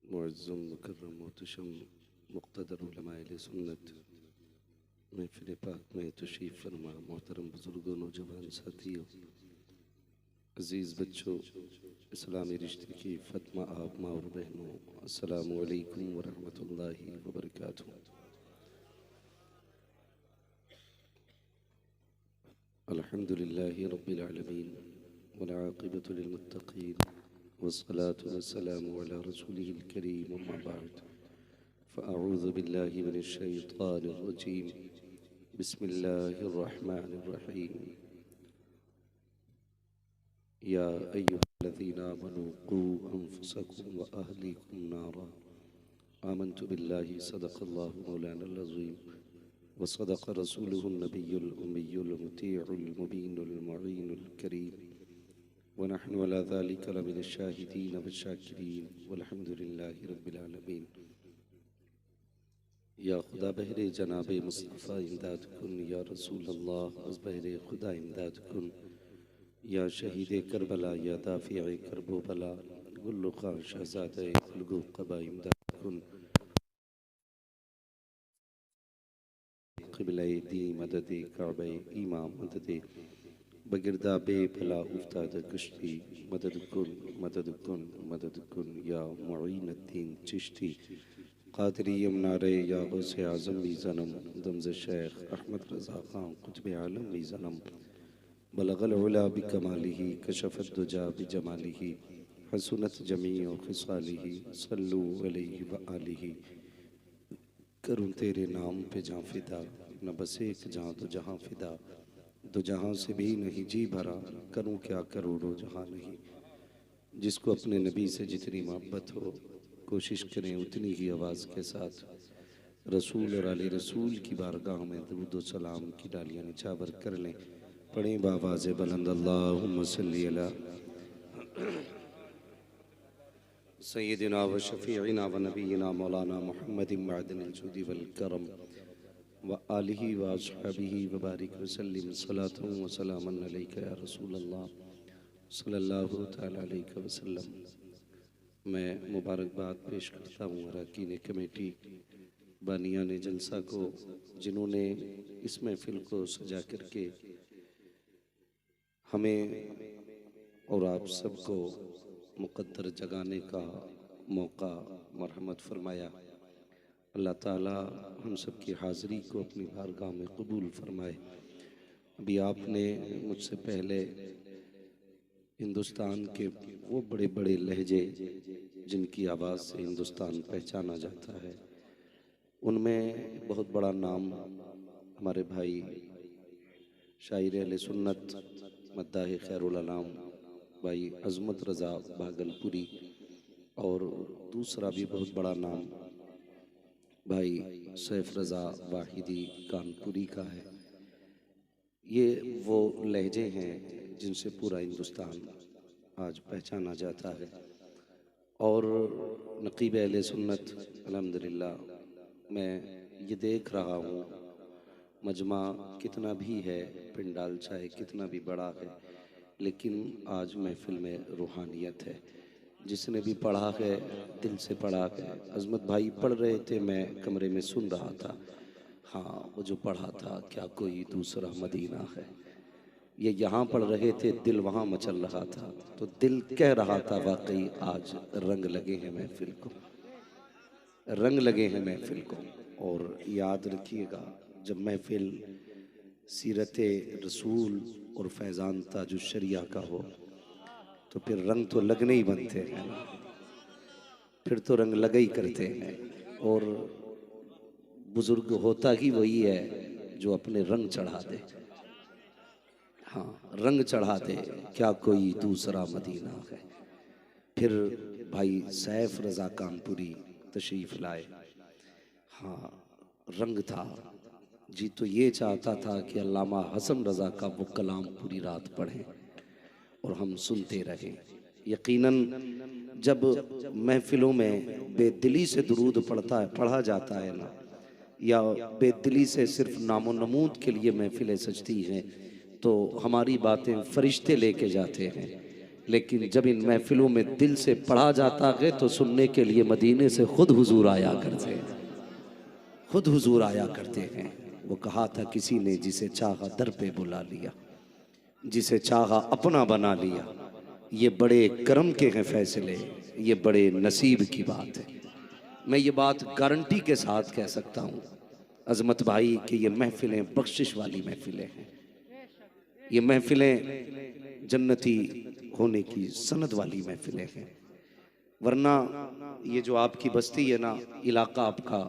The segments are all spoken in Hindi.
मुअज़्ज़म मुकर्रम मोहतशम मुक़्तदर उलमाए सुन्नत महफ़िल पाक में तशरीफ़ फरमा मोहतरम बुज़ुर्गों नौजवान साथियों अज़ीज़ बच्चों इस्लामी रिश्ते की फ़ातिमा आप माँ और बहनों अस्सलामु अलैकुम व रहमतुल्लाहि व बरकातुहू। अल्हम्दुलिल्लाहि रब्बिल आलमीन वल आक़िबतु लिल मुत्तक़ीन वस्सलातु वस्सलामु अला रसूलिहिल करीम अम्मा बअद फ़अऊज़ु बिल्लाहि मिनश शैतानिर रजीम बिस्मिल्लाहिर रहमानिर रहीम या अय्युहल्लज़ीना आमनू क़ू अन्फुसकुम व अहलीकुम नारा आमन्तु बिल्लाहि सदक़ल्लाहु मौलानल अज़ीम व सदक़ रसूलुहुन नबियुल उम्मियुल मुतीउल मुबीनुल मुईनुल करीम व नहनु अला ज़ालिका लमिनश शाहिदीन वश्शाकिरीन वल्हम्दुलिल्लाहि रब्बिल आलमीन। या खुदा बहरे जनाब मुस्तफ़ा इमदाद कुन या रसूल अल्लाह अज़ बहरे खुदा इमदाद कुन या शहीद करबला या दाफ़िअ करबो बला गुल्लु खां शहज़ादे गुलगो क़बा इमदाद कुन क़िबले दी मददे काबे इमाम मददे बगिरदा बे भला उफ्ताद कश्ती मदद कुन मदद कुन या मुईनुद्दीन चिश्ती क़ादरी यमनारे या गौसे आज़म वी ज़नम दमज़ शेख अहमद रज़ा खां कुतुब आलम वी ज़नम बलगल उला बिकमालिही कशफ़त दुजा बिजमालिही हसनत जमीअ ख़िसालिही सल्लु अलैहि व आलिही। करूँ तेरे नाम पे जाँ फिदा न बस एक जाँ दो जहाँ फिदा दो जहाँ से भी नहीं जी भरा करूँ क्या करोड़ों जहाँ नहीं। जिसको अपने नबी से जितनी मोहब्बत हो कोशिश करें उतनी ही आवाज़ के साथ रसूल और आले रसूल की बारगाह में दरूद व सलाम की डालियाँ निछावर कर लें। पढ़ें बावाज़ बुलंद अल्लाहुम्मा सल्ली अला सय्यदिना व शफ़ीइना व नबीना मौलाना मुहम्मदिन मअदनिल जुदी वल करम व आलिही व अस्हाबिही व बारिक व सल्लिम सलातन व सलामन अलैका या रसूल अल्लाह सल्लल्लाहु तआला अलैहि वसल्लम। मैं मुबारकबाद पेश करता हूँ अरकान कमेटी बानियान जलसा को जिन्होंने इस महफिल को सजा करके हमें और आप सबको मुक़द्दर जगाने का मौका मरहमत फरमाया। अल्लाह ताला हम सब की हाज़री को अपनी बारगाह में कबूल फरमाए। अभी आपने मुझसे पहले हिंदुस्तान के वो बड़े बड़े लहजे जिनकी आवाज़ से हिंदुस्तान पहचाना जाता है उनमें बहुत बड़ा नाम हमारे भाई शायर अहले सुन्नत मद्दाह खैरुल अनाम भाई अज़मत रज़ा भागलपुरी और दूसरा भी बहुत बड़ा नाम भाई सैफ रज़ा वाहिदी कानपुरी का है। ये वो लहजे हैं जिनसे पूरा हिंदुस्तान आज पहचाना जाता है और नक़ीब अहले सुन्नत अल्हम्दुलिल्लाह मैं ये देख रहा हूँ मजमा कितना भी है पिंडाल चाहे कितना भी बड़ा है लेकिन आज महफिल में रूहानियत है। जिसने भी पढ़ा है दिल से पढ़ा है। अज़मत भाई पढ़ रहे थे मैं कमरे में सुन रहा था। हाँ वो जो पढ़ा था क्या कोई दूसरा मदीना है। ये यहाँ पढ़ रहे थे दिल वहाँ मचल रहा था तो दिल कह रहा था वाकई आज रंग लगे हैं महफिल को, रंग लगे हैं महफिल को। और याद रखिएगा जब महफिल सीरत रसूल और फैज़ान ताजुश शरिया का हो तो फिर रंग तो लगने ही बनते हैं ना, फिर तो रंग लगे ही करते हैं। और बुजुर्ग होता ही वही है जो अपने रंग चढ़ा दे। हाँ रंग चढ़ा दे क्या कोई दूसरा मदीना है। फिर भाई सैफ रज़ा कानपुरी तशरीफ़ लाए। हाँ रंग था जी तो ये चाहता था कि अल्लामा हसन रज़ा का वो कलाम पूरी रात पढ़ें और हम सुनते रहें। यकीनन जब महफिलों में बेदिली से दुरूद पढ़ा जाता है ना या बेदिली से सिर्फ नामो नमूद के लिए महफिलें सजती हैं तो हमारी बातें फरिश्ते लेके जाते हैं लेकिन जब इन महफिलों में दिल से पढ़ा जाता है तो सुनने के लिए मदीने से खुद हुजूर आया करते हैं, खुद हुजूर आया करते हैं। वो कहा था किसी ने जिसे चाहा दर पे बुला लिया, जिसे चाहा अपना बना लिया। ये बड़े करम के हैं फैसले, ये बड़े नसीब की बात है। मैं ये बात गारंटी के साथ कह सकता हूँ अजमत भाई कि ये महफिलें बख्शिश वाली महफिलें हैं, ये महफिलें जन्नती होने की सनद वाली महफिलें हैं। वरना ये जो आपकी बस्ती है ना, इलाका आपका,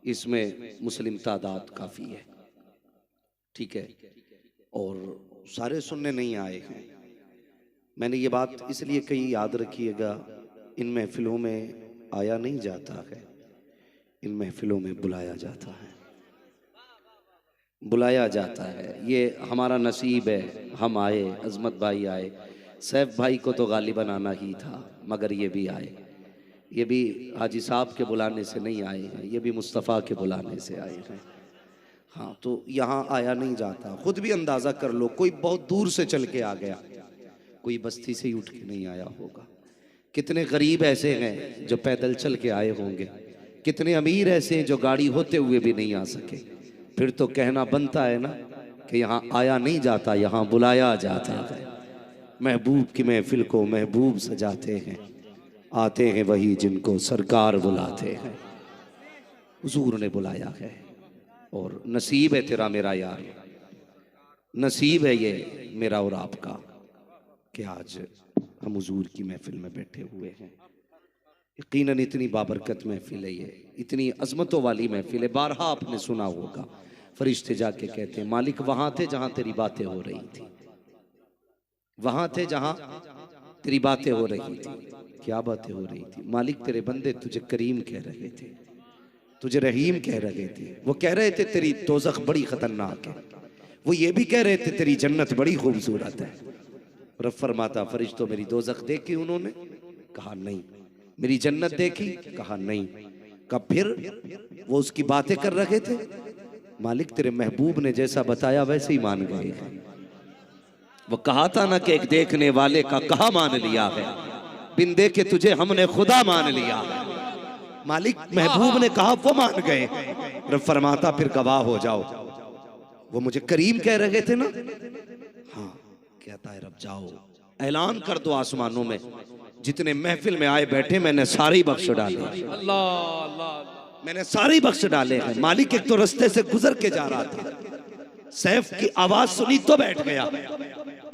इसमें मुस्लिम तादाद काफ़ी है, ठीक है, और सारे सुनने नहीं आए हैं। मैंने ये बात इसलिए कही, याद रखिएगा, इन महफिलों में आया नहीं जाता है, इन महफिलों में बुलाया जाता है, बुलाया जाता है। ये हमारा नसीब है, हम आए, अजमत भाई आए, सैफ भाई को तो गालिबन आना ही था, मगर ये भी आए। ये भी हाजी साहब के बुलाने से नहीं आए हैं, ये भी मुस्तफ़ा के बुलाने से आए हैं। हाँ, तो यहाँ आया नहीं जाता। खुद भी अंदाज़ा कर लो, कोई बहुत दूर से चल के आ गया, कोई बस्ती से ही उठ के नहीं आया होगा। कितने गरीब ऐसे हैं जो पैदल चल के आए होंगे, कितने अमीर ऐसे हैं जो गाड़ी होते हुए भी नहीं आ सके। फिर तो कहना बनता है ना कि यहाँ आया नहीं जाता, यहाँ बुलाया जाता है। महबूब की महफिल को महबूब सजाते हैं, आते हैं वही जिनको सरकार बुलाते हैं। हुजूर ने बुलाया है और नसीब है तेरा मेरा यार, नसीब है ये मेरा और आपका कि आज हम हुजूर की महफिल में बैठे हुए हैं। यकीनन इतनी बाबरकत महफिल है ये, इतनी अजमतों वाली महफिल है। बारहा आपने सुना होगा, फरिश्ते जाके कहते हैं मालिक वहां थे जहां तेरी बातें हो रही थी, वहां थे जहां तेरी बातें हो रही थी। क्या बातें हो रही थी? मालिक तेरे बंदे तुझे करीम कह रहे थे, तुझे रहीम कह रहे थे। वो कह रहे थे तेरी दोज़ख बड़ी खतरनाक है, वो ये भी कह रहे थे तेरी जन्नत बड़ी खूबसूरत है। रब फरमाता फरिश्तों मेरी दोज़ख देखी उन्होंने? कहा नहीं। मेरी जन्नत देखी? कहा नहीं। कब? फिर वो उसकी बातें कर रहे थे। मालिक तेरे महबूब ने जैसा बताया वैसे ही मान गए। वो कहा था ना कि एक देखने वाले का कहा मान लिया है, बिन देखे तुझे हमने खुदा मान लिया है। मालिक महबूब ने कहा वो मान गए। रब फरमाता फिर गवाह हो जाओ, वो मुझे करीम कह रहे थे ना? हाँ। कहता है रब जाओ ऐलान कर दो आसमानों में, जितने महफिल में आए बैठे मैंने सारे बख्श डाले। अल्लाह अल्लाह, मैंने सारे बख्श डाले हैं। मालिक एक तो रास्ते से गुजर के जा रहा था, सैफ की आवाज सुनी तो बैठ गया,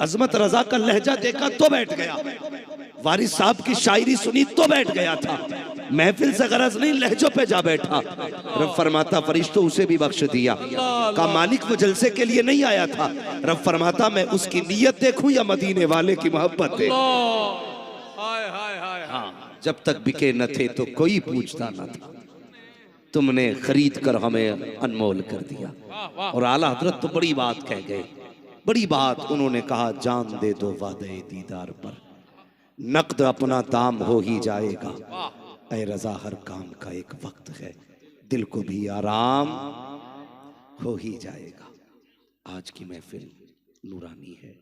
अजमत रजा का लहजा देखा तो बैठ गया, वारिस साहब की शायरी सुनी तो बैठ गया था। महफिल से गरज नहीं, लहजों पे जा बैठा। रब फरमाता फरिश्तों उसे भी बख्श दिया। कहा मालिक वो जलसे के लिए नहीं आया था। रब फरमाता मैं उसकी नीयत देखूं या मदीने वाले की मोहब्बत है। हाँ, जब तक बिके न थे तो कोई पूछता न था, तुमने खरीद कर हमें अनमोल कर दिया। और आला हजरत तो बड़ी बात कह गए, बड़ी बात उन्होंने कहा, जान दे दो वादे दीदार पर, नकद अपना दाम हो ही जाएगा। ऐ रजा हर काम का एक वक्त है, दिल को भी आराम हो ही जाएगा। आज की महफिल नूरानी है।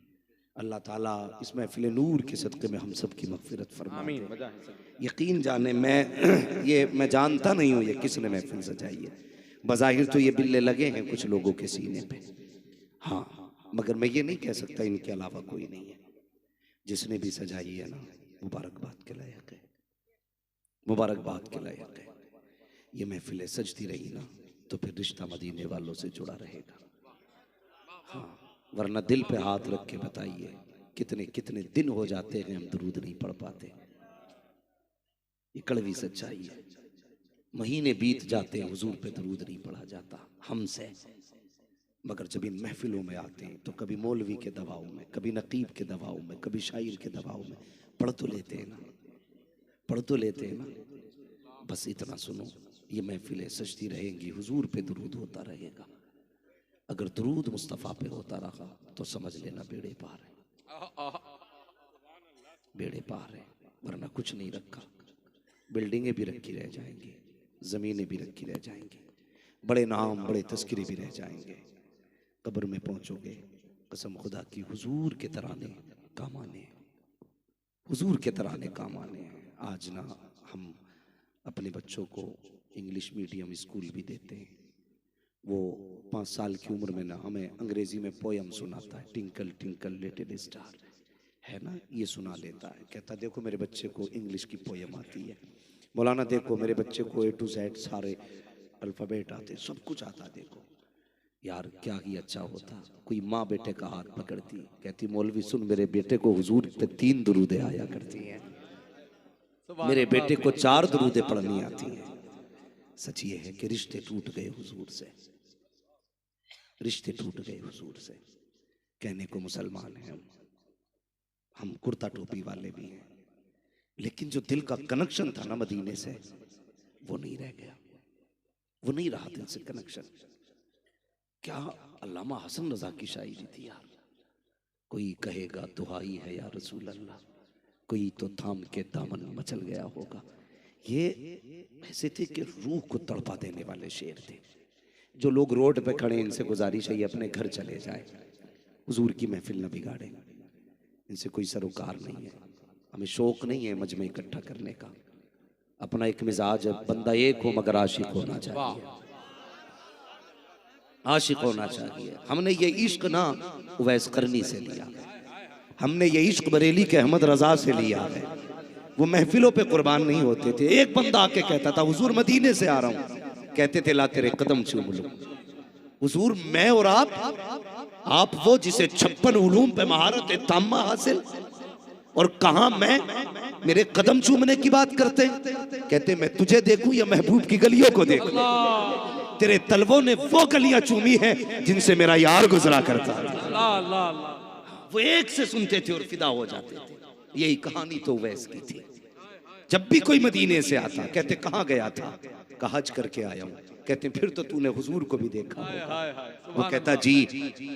अल्लाह ताला इस महफिल नूर के सदक़े में हम सब की मग़फ़िरत फरमाए। यकीन जाने मैं जानता नहीं हूँ ये किसने महफिल सजाई है। बज़ाहिर तो ये बिल्ले लगे हैं कुछ लोगों के सीने पे, हाँ, मगर मैं ये नहीं कह सकता इनके अलावा कोई नहीं है। जिसने भी सजाई है ना, मुबारकबाद के लायक है, मुबारकबाद के लायक है। ये महफिलें सजती रही ना तो फिर रिश्ता मदीने वालों से जुड़ा रहेगा। हाँ, वरना दिल पे हाथ रख के बताइए कितने कितने दिन हो जाते हैं हम दरूद नहीं पढ़ पाते। ये कड़वी सच्चाई है। महीने बीत जाते हैं हुजूर पे दरूद नहीं पढ़ा जाता हमसे। मगर जब इन महफिलों में आते हैं तो कभी मौलवी के दबाव में, कभी नकीब के दबाव में, कभी शायर के दबाव में पढ़ तो लेते हैं ना, पढ़ तो लेते हैं ना। बस इतना सुनो, ये महफिलें सजती रहेंगी, हुजूर पे दरूद होता रहेगा। अगर दरूद मुस्तफ़ा पे होता रहा तो समझ लेना बेड़े पार है, बेड़े पार है। वरना कुछ नहीं रखा, बिल्डिंगें भी रखी रह जाएंगी, ज़मीनें भी रखी रह जाएंगी, बड़े नाम बड़े तस्करे भी रह जाएंगे। कब्र में पहुंचोगे कसम खुदा की हुजूर के तराने काम आने। हुजूर के तराने काम आने हैं। आज ना हम अपने बच्चों को इंग्लिश मीडियम स्कूल भी देते हैं। वो 5 साल की उम्र में ना हमें अंग्रेजी में पोयम सुनाता है, टिंकल टिंकल लिटिल स्टार, है ना, ये सुना लेता है। कहता देखो मेरे बच्चे को इंग्लिश की पोयम आती है। मौलाना देखो मेरे बच्चे को A to Z सारे अल्फ़ाबेट आते, सब कुछ आता। देखो यार क्या ही अच्छा होता, कोई माँ बेटे का हाथ पकड़ती, कहती मौलवी सुन मेरे बेटे को हुजूर पे 3 दुरूदे आया करती हैं, मेरे बेटे को 4 दुरूदे पढ़नी आती हैं। सच ये है कि रिश्ते टूट गए हुजूर से, रिश्ते टूट गए हुजूर से। कहने को मुसलमान हैं हम कुर्ता टोपी वाले भी हैं, लेकिन जो दिल का कनेक्शन था ना मदीने से, वो नहीं रह गया, वो नहीं रहा दिल से कनेक्शन। क्या अल्लामा हसन रजा की शायरी थी यार। कोई कहेगा दुहाई है या रसूल अल्लाह, कोई तो थाम के दामन मचल गया होगा। ये ऐसे थे कि रूह को तड़पा देने वाले शेर थे। जो लोग रोड पे खड़े, इनसे गुजारिश है ये अपने घर चले जाए, हुजूर की महफिल न बिगाड़े, इनसे कोई सरोकार नहीं है। हमें शौक नहीं है मजमे इकट्ठा करने का, अपना एक मिजाज है, बंदा एक हो मगर आशिक होना चाहिए, आशिक होना चाहिए। हमने ये इश्क ना उवैस करनी से लिया, हमने ये इश्क बरेली के अहमद रजा से लिया है। वो महफिलों पे कुर्बान नहीं होते थे। एक बंदा आके कहता था हुजूर मदीने से आ रहा हूँ, कहते थे ला तेरे कदम चूम लूं। हुजूर मैं और आप वो जिसे 56 उलूम पे महारत है ताम्मा हासिल, और कहा मैं मेरे कदम चूमने की बात करते। कहते मैं तुझे देखूं या महबूब की गलियों को देखूं, तेरे तलवों ने वो गलियां चूमी हैं जिनसे मेरा यार गुजरा करता था। वो एक से सुनते थे और फिदा हो जाते थे। यही कहानी तो वैस की थी। जब भी कोई मदीने से आता कहते कहाँ गया था, कहा हज करके आया हूँ। कहते फिर तो तूने हुजूर को भी देखा होगा। वो कहता जी।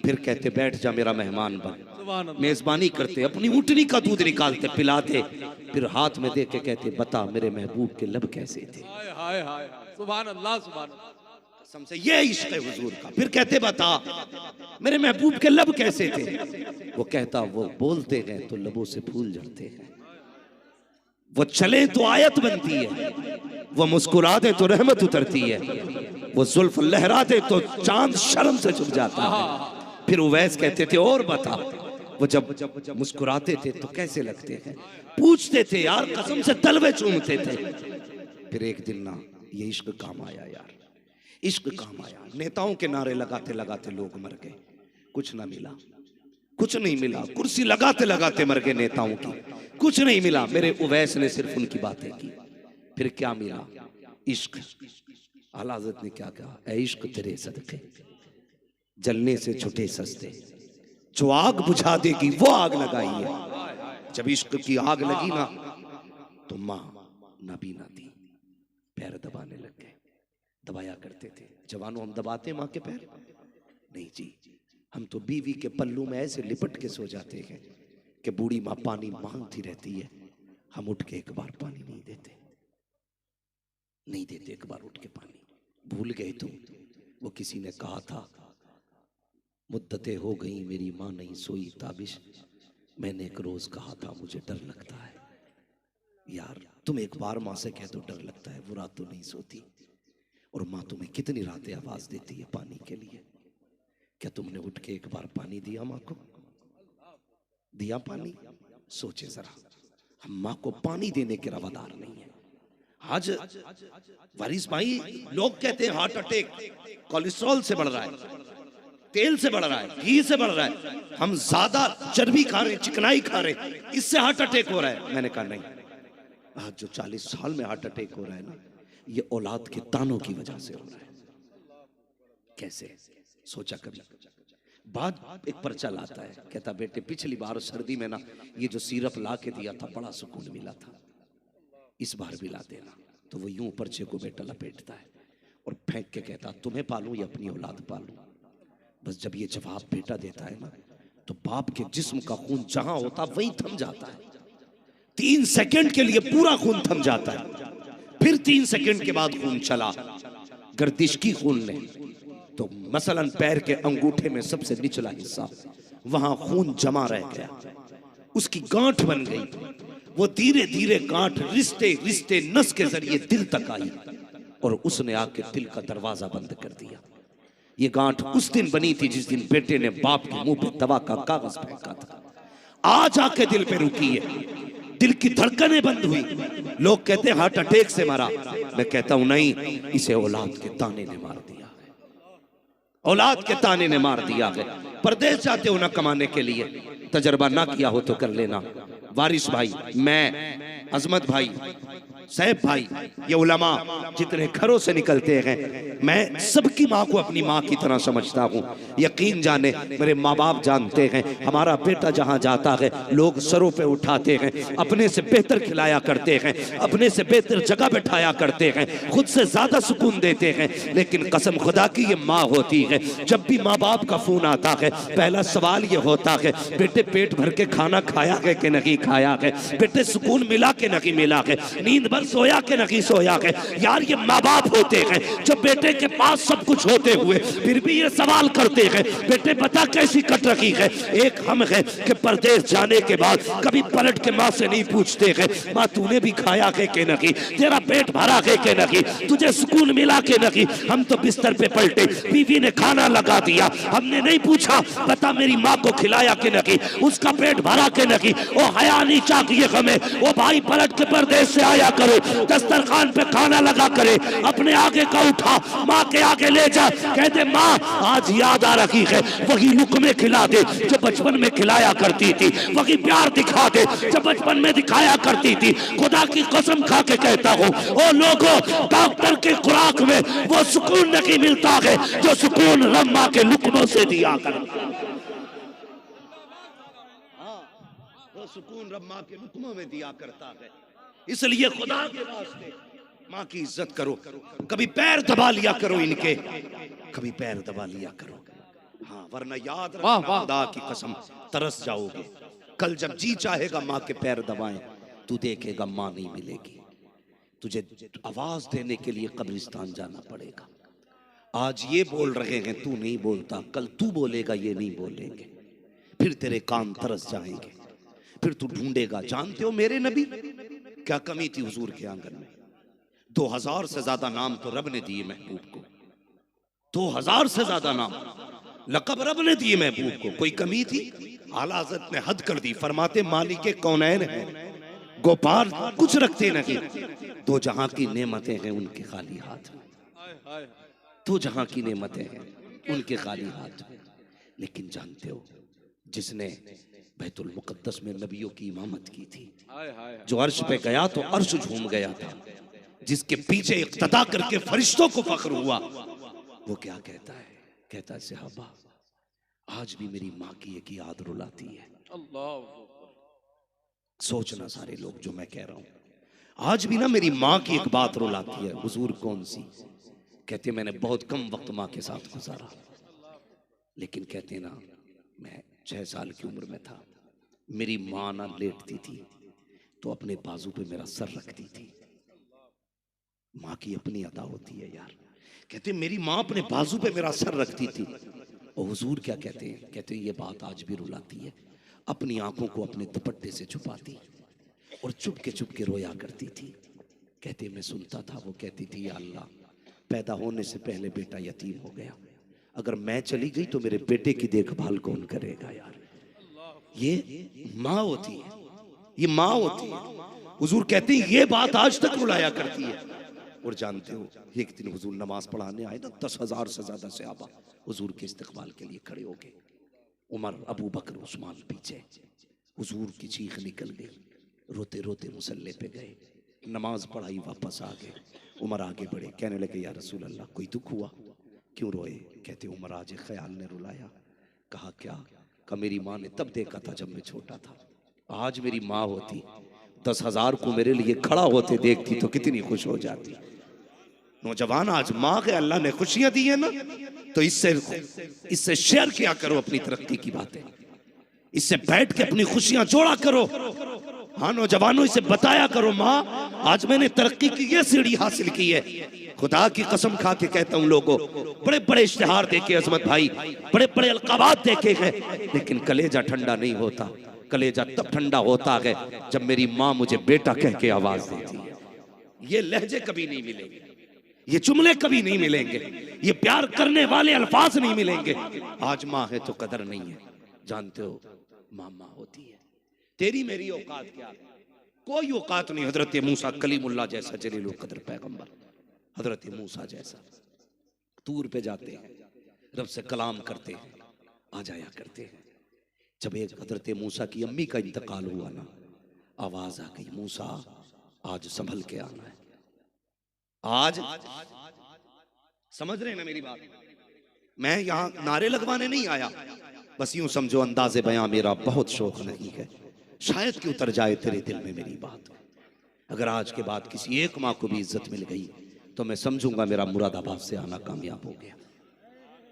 फिर कहते बैठ जा मेरा मेहमान बन। मेजबानी करते, अपनी ऊँटनी का दूध निकालते पिलाते, फिर हाथ में दे के कहते बता मेरे महबूब के लब कैसे थे। सुभान अल्लाह, सुभान अल्लाह। कसम से ये इश्क है हुजूर का। फिर कहते बता मेरे महबूब के लब कैसे थे। वो कहता वो बोलते हैं तो लबों से फूल झड़ते हैं, वो चले तो आयत बनती है, वो मुस्कुरा दे तो रहमत उतरती है, वो जुल्फ लहरा दे तो चांद शर्म से छुप जाता है। फिर उवैस कहते थे और बता वो जब मुस्कुराते थे तो कैसे लगते हैं। पूछते थे यार कसम से तलवे चूमते थे। फिर एक दिन ना ये इश्क काम आया यार, इश्क काम आया। नेताओं के नारे लगाते लगाते लोग मर गए, कुछ ना मिला, कुछ नहीं मिला। कुर्सी लगाते लगाते मर गए नेताओं की, कुछ नहीं मिला। मेरे उवैस ने सिर्फ उनकी बातें की। फिर क्या मिला, इश्क। आला हज़रत ने क्या कहा, ऐ इश्क तेरे सदके जलने से छुटे सस्ते, जो आग बुझा देगी वो आग लगाई है। जब इश्क की आग लगी ना तो माँ नाबीना थी, पैर दबाने लग गए। दबाया करते थे जवानों, हम दबाते माँ के पैर नहीं जी, हम तो बीवी के पल्लू में ऐसे लिपट के सो जाते हैं कि बूढ़ी माँ पानी मांगती रहती है, हम उठ के एक बार पानी नहीं देते, नहीं देते एक बार उठ के पानी। भूल गए तुम, वो किसी ने कहा था मुद्दतें हो गई मेरी माँ नहीं सोई ताबिश, मैंने एक रोज कहा था मुझे डर लगता है। यार तुम एक बार माँ से कह दो डर लगता है, वो रात तो नहीं सोती, और माँ तुम्हें कितनी रातें आवाज देती है पानी के लिए। क्या तुमने उठ के एक बार पानी दिया माँ को, दिया पानी? सोचे जरा, हम माँ को पानी देने के रवादार नहीं है। आज वारिस भाई लोग कहते हैं हार्ट अटैक कोलेस्ट्रॉल से बढ़ रहा है, तेल से बढ़ रहा है, घी से बढ़ रहा है, हम ज्यादा चर्बी खा रहे हैं, चिकनाई खा रहे हैं, इससे हार्ट अटैक हो रहा है। मैंने कहा नहीं, आज जो 40 साल में हार्ट अटैक हो रहा है ना, ये औलाद के तानों की वजह से हो रहा है। कैसे सोचा कभी? बाद एक पर्चा लाता है, कहता बेटे पिछली बार सर्दी में ना ये जो सिरप ला के दिया था बड़ा सुकून मिला था, इस बार भी ला देना। तो वो यूं पर्चे को बेटा लपेटता है और फेंक के कहता तुम्हें पालूं या अपनी औलाद पालूं। बस जब ये जवाब बेटा देता है ना तो बाप के जिस्म का खून जहां होता वहीं थम जाता है। 3 सेकंड के लिए पूरा खून थम जाता है, फिर 3 सेकंड के बाद खून चला। गर्दिश की खून ने तो मसलन पैर के अंगूठे में सबसे निचला हिस्सा, वहां खून जमा रह गया, उसकी गांठ बन गई। वो धीरे धीरे गांठ रिश्ते रिश्ते नस के जरिए दिल तक आई और उसने आके दिल का दरवाजा बंद कर दिया। ये गांठ उस दिन बनी थी जिस दिन बेटे ने बाप के मुंह पे दवा का कागज फेंका था। आज आके दिल पे रुकी है, दिल की धड़कनें बंद हुई। लोग कहते हैं हार्ट अटैक से मरा, मैं कहता हूं नहीं, इसे औलाद के ताने ने मार दिया है, औलाद के ताने ने मार दिया है। परदेश जाते हो ना कमाने के लिए, तजर्बा ना किया हो तो कर लेना। वारिस भाई, मैं, अजमत भाई, सैफ भाई, ये उलमा जितने घरों से निकलते हैं, मैं सबकी माँ को अपनी माँ की तरह समझता हूँ। यकीन जाने मेरे माँ बाप जानते हैं, हमारा बेटा जहाँ जाता है लोग सरों पे उठाते हैं, अपने से बेहतर खिलाया करते हैं, अपने से बेहतर जगह बैठाया करते हैं, खुद से ज्यादा सुकून देते हैं। लेकिन कसम खुदा की ये माँ होती है, जब भी माँ बाप का फोन आता है पहला सवाल ये होता है, बेटे पेट भर के खाना खाया है कि नहीं खाया है, बेटे सुकून मिला के नहीं मिला है, नींद सोया के नहीं सोया है। यार ये माँ बाप होते हैं जो बेटे के पास सब कुछ होते हुए फिर भी ये सवाल करते हैं, बेटे बता कैसी कट रही है। एक हम है कि परदेश जाने के बाद कभी पलट के माँ से नहीं पूछते हैं, माँ तूने भी खाया है कि नहीं, तेरा पेट भरा है कि नहीं, तुझे सुकून मिला के नहीं। हम तो बिस्तर पे पलटे, बीवी ने खाना लगा दिया, हमने नहीं पूछा बता मेरी माँ को खिलाया कि नहीं, उसका पेट भरा के नहीं। वो हया नहीं चाहिए हमें, वो भाई पलट के परदेश से आया करो, दस्तरखान पे खाना लगा करे, अपने आगे का उठा माँ के आगे ले जा, कहते माँ आज याद आ रही है, वही लुकमे खिला दे जो बचपन में खिलाया करती थी, वही प्यार दिखा दे जो बचपन में दिखाया करती थी। खुदा की कसम खा के कहता हूँ, ओ लोगों, डॉक्टर के खुराक में वो सुकून नहीं मिलता है जो सुकून रम्मा के लुकमों से दिया कर, वो सुकून रम्मा के लुकमों में दिया करता है। इसलिए खुदा के वास्ते माँ की इज्जत करो, कभी पैर दबा लिया करो इनके, कभी पैर दबा लिया करो, हाँ, वरना याद रखना खुदा की कसम तरस जाओगे। कल जब जी चाहेगा माँ के पैर दबाएं, तू देखेगा माँ नहीं मिलेगी, तुझे आवाज देने के लिए कब्रिस्तान जाना पड़ेगा। आज ये बोल रहे हैं तू नहीं बोलता, कल तू बोलेगा ये नहीं बोलेंगे, फिर तेरे कान तरस जाएंगे, फिर तू ढूंढेगा। जानते हो मेरे नबी क्या कमी थी हुजूर के आंगन में? 2000 से ज्यादा नाम तो रब ने दिए महबूब को, 2000 से ज्यादा नाम लक़ब रब ने दिए महबूब को, कोई कमी थी? आला हज़रत ने हद कर दी, फरमाते मालिक कौनैन है, गोपाल कुछ रखते नहीं, दो जहां की नेमतें हैं उनके खाली हाथ में, दो जहां की नेमतें हैं उनके खाली हाथ में। लेकिन जानते हो जिसने बैतुल मुक़द्दस में नबियों की इमामत की थी, जो अर्श पे गया तो अर्श झूम गया था, जिसके पीछे इक़्तिदा करके फरिश्तों को फख्र हुआ, वो क्या कहता है? कहता है सहाबा आज भी मेरी माँ की एक याद रुलाती है। सोचना सारे लोग जो मैं कह रहा हूं, आज भी ना मेरी माँ की एक बात रुलाती है। हुजूर कौन सी? कहते मैंने बहुत कम वक्त माँ के साथ गुजारा, लेकिन कहते ना मैं 6 साल की उम्र में था, मेरी माँ ना लेटती थी तो अपने बाजू पे मेरा सर रखती थी। माँ की अपनी अदा होती है यार। कहते मेरी माँ अपने बाजू पे मेरा सर रखती थी। और हुजूर क्या कहते हैं? कहते ये बात आज भी रुलाती है। अपनी आंखों को अपने दुपट्टे से छुपाती और चुप के रोया करती थी। कहते मैं सुनता था, वो कहती थी या अल्लाह, पैदा होने से पहले बेटा यतीम हो गया, अगर मैं चली गई तो मेरे बेटे की देखभाल कौन करेगा? यार ये माँ होती है, ये माँ होती है। हुजूर कहते हैं ये बात आज तक रुलाया करती है। और जानते हो एक दिन हुजूर नमाज पढ़ाने आए ना, 10,000 से ज्यादा सहाबा हुजूर के इस्तकबाल के लिए खड़े हो गए। उमर, अबू बकर, उस्मान पीछे। हुजूर की चीख निकल गई, रोते रोते मुसल्ले पे गए, नमाज पढ़ाई, वापस आ गए। उमर आगे बढ़े, कहने लगे या रसूल अल्लाह कोई दुख हुआ? क्यों रोए? कहते उमर आज एक ख्याल ने रुलाया। कहा क्या? कहा मेरी माँ ने तब देखा था जब मैं छोटा था, आज मेरी माँ होती 10,000 को मेरे लिए खड़ा होते देखती तो कितनी खुश हो जाती। नौजवान आज माँ के अल्लाह ने खुशियां दी है ना, तो इससे शेयर किया करो अपनी तरक्की की बातें, इससे बैठ के अपनी खुशियां जोड़ा करो। हाँ नौजवानों, इसे बताया करो माँ आज मैंने तरक्की की ये सीढ़ी हासिल की है। खुदा की कसम खा के कहता हूँ लोगों, बड़े बड़े इश्तिहार देखे अजमत भाई, बड़े बड़े अलकाबात देखे हैं, लेकिन कलेजा ठंडा नहीं होता। कलेजा तब ठंडा होता है जब मेरी माँ मुझे बेटा कह के आवाज देती है। ये लहजे कभी नहीं मिलेंगे, ये जुमले कभी नहीं मिलेंगे, ये प्यार करने वाले अल्फाज नहीं मिलेंगे। आज माँ है तो कदर नहीं है। जानते हो माँ माँ होती है। तेरी मेरी औकात क्या है? कोई औकात नहीं। हजरत मूसा कलीमुल्लाह जैसा जलीलुल कद्र पैगंबर, हजरत मूसा जैसा तूर पे जाते हैं, रब से कलाम करते हैं, आ जाया करते हैं। जब एक हजरत मूसा की अम्मी का इंतकाल हुआ ना, आवाज आ गई, मूसा आज संभल के आना है। आज समझ रहे हैं ना मेरी बात? मैं यहां नारे लगवाने नहीं आया, बस यूं समझो अंदाजे बयां मेरा बहुत शौक नहीं है। शायद कि उतर जाए तेरे दिल में मेरी बात। अगर आज के बाद किसी एक माँ को भी इज्जत मिल गई तो मैं समझूंगा मेरा मुरादाबाद से आना कामयाब हो गया।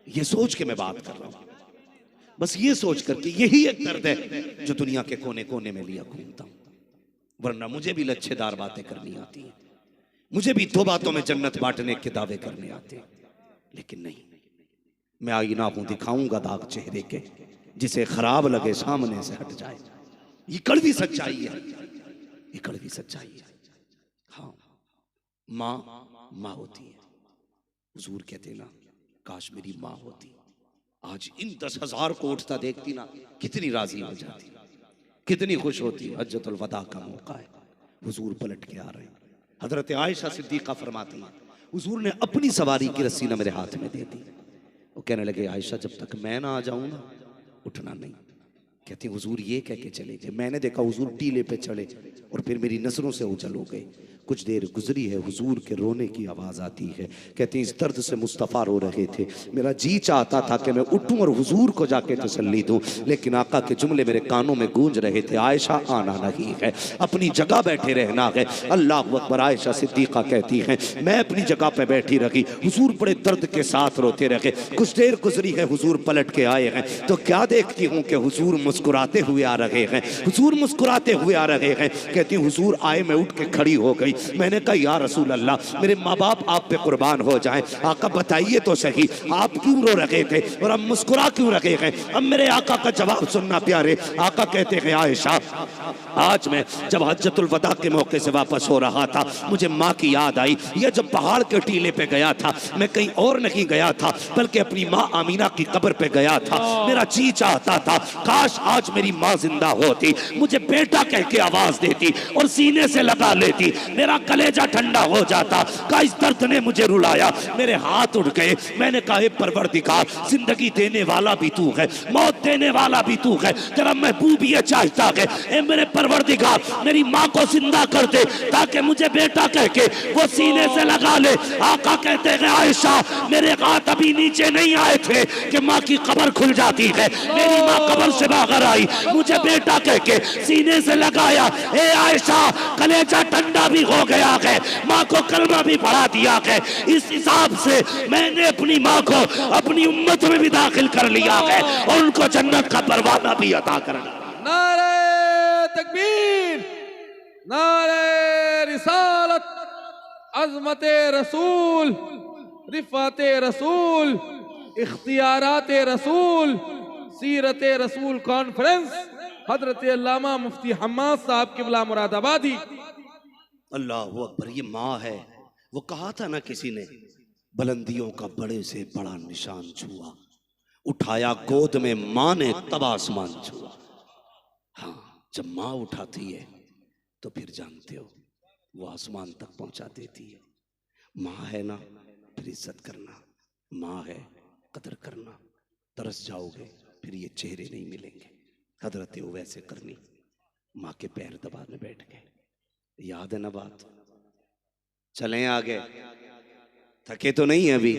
ये सोच के मैं बात कर रहा हूं, बस ये सोच करके यही एक दर्द है जो दुनिया के कोने कोने में लिया घूमता हूं। वरना मुझे भी लच्छेदार बातें करनी आती है, मुझे भी दो बातों में जन्नत बांटने के दावे करने आते हैं, लेकिन नहीं, मैं आईना हूं, दिखाऊंगा दाग चेहरे के, जिसे खराब लगे सामने से हट जाए। ये कड़वी सच्चाई है, ये कड़वी सच्चाई है। हाँ, माँ माँ होती है। हुजूर कहते ना, काश मेरी माँ होती। आज इन 10,000 को उठता देखती ना, कितनी राजी हो जाती, कितनी खुश होती। हज्जतुल वदा का मौका है, हुजूर पलट के आ रहे हैं। हजरत आयशा सिद्दीका फरमाती हैं, हुजूर ने अपनी सवारी की रस्सी ना मेरे हाथ में दे दी। वो कहने लगे, आयशा जब तक मैं ना आ जाऊं ना, उठना नहीं। कहती हुजूर ये कह के चले गए। मैंने देखा हुजूर टीले पे चढ़े और फिर मेरी नजरों से ओझल हो गए। कुछ देर गुजरी है, हुजूर के रोने की आवाज आती है। कहती इस दर्द से मुस्तफा रो रहे थे, मेरा जी चाहता था कि मैं उठूं और हुजूर को जाके तसल्ली दूं, लेकिन आका के जुमले मेरे कानों में गूंज रहे थे, आयशा आना नहीं है, अपनी जगह बैठे रहना है। अल्लाह अकबर। आयशा सिद्दीका कहती हैं, मैं अपनी जगह पे बैठी रही, हुजूर बड़े दर्द के साथ रोते रहे। कुछ देर गुजरी है, हुजूर पलट के आए हैं तो क्या देखती हूँ कि हुजूर मुस्कुराते हुए आ रहे हैं, हुजूर मुस्कुराते हुए आ रहे हैं। कहती हुजूर आए, मैं उठ के खड़ी हो गई। मैंने कहा या रसूल अल्लाह, मेरे माँ बाप आप पे कुर्बान हो जाएं, आका बताइए तो सही आप क्यों रो रहे थे और अब मुस्कुरा क्यों रहे हैं? अब मेरे आका का जवाब सुनना प्यारे। आका कहते हैं, आयशा आज मैं जब हज्जतुल वदा के मौके से वापस हो रहा था, मुझे माँ की याद आई। यह जब पहाड़ के टीले पे गया था, मैं कहीं और नहीं गया था, बल्कि अपनी माँ आमीना की कब्र पे गया था। मेरा जी चाहता था काश आज मेरी माँ जिंदा होती, मुझे बेटा कह के आवाज देती और सीने से लगा लेती, मेरा कलेजा ठंडा हो जाता। का इस दर्द ने मुझे रुलाया, मेरे हाथ उठ गए। मैंने कहा हे परवरदिगार, जिंदगी देने वाला भी तू है, मौत देने वाला भी तू है, तेरा महबूब ये चाहता है ए मेरे परवरदिगार, मेरी माँ को जिंदा कर दे ताकि मुझे बेटा कह के वो सीने से लगा ले। आका कहते हैं, आयशा मेरे हाथ अभी नीचे नहीं आए थे कि माँ की कब्र खुल जाती है। मेरी माँ कब्र से बाहर आई, मुझे बेटा कह के सीने से लगाया। ए आयशा, कलेजा ठंडा भी हो गया है, माँ को कलमा भी पढ़ा दिया है। इस हिसाब से मैंने अपनी माँ को अपनी उम्मत में भी दाखिल कर लिया है और उनको जन्नत का परवाना भी अता करना। नारे तकबीर, नारे रिसालत, अजमत रसूल, रिफात रसूल, इख्तियारात रसूल, सीरत रसूल कॉन्फ्रेंस, हजरत अल्लामा मुफ्ती हम्माद साहब किबला मुरादाबादी। अल्लाह अकबर। ये माँ है, वो कहा था ना किसी ने, बुलंदियों का बड़े से बड़ा निशान छुआ, उठाया गोद में माँ ने तब आसमान छुआ। हाँ, जब माँ उठाती है तो फिर जानते हो वो आसमान तक पहुंचा देती है। माँ है ना, फिर इज्जत करना, माँ है कदर करना। तरस जाओगे फिर ये चेहरे नहीं मिलेंगे। हजरत वैसे करनी, माँ के पैर दबाने बैठ गए। याद है ना बात? चलें आगे, थके तो नहीं है अभी?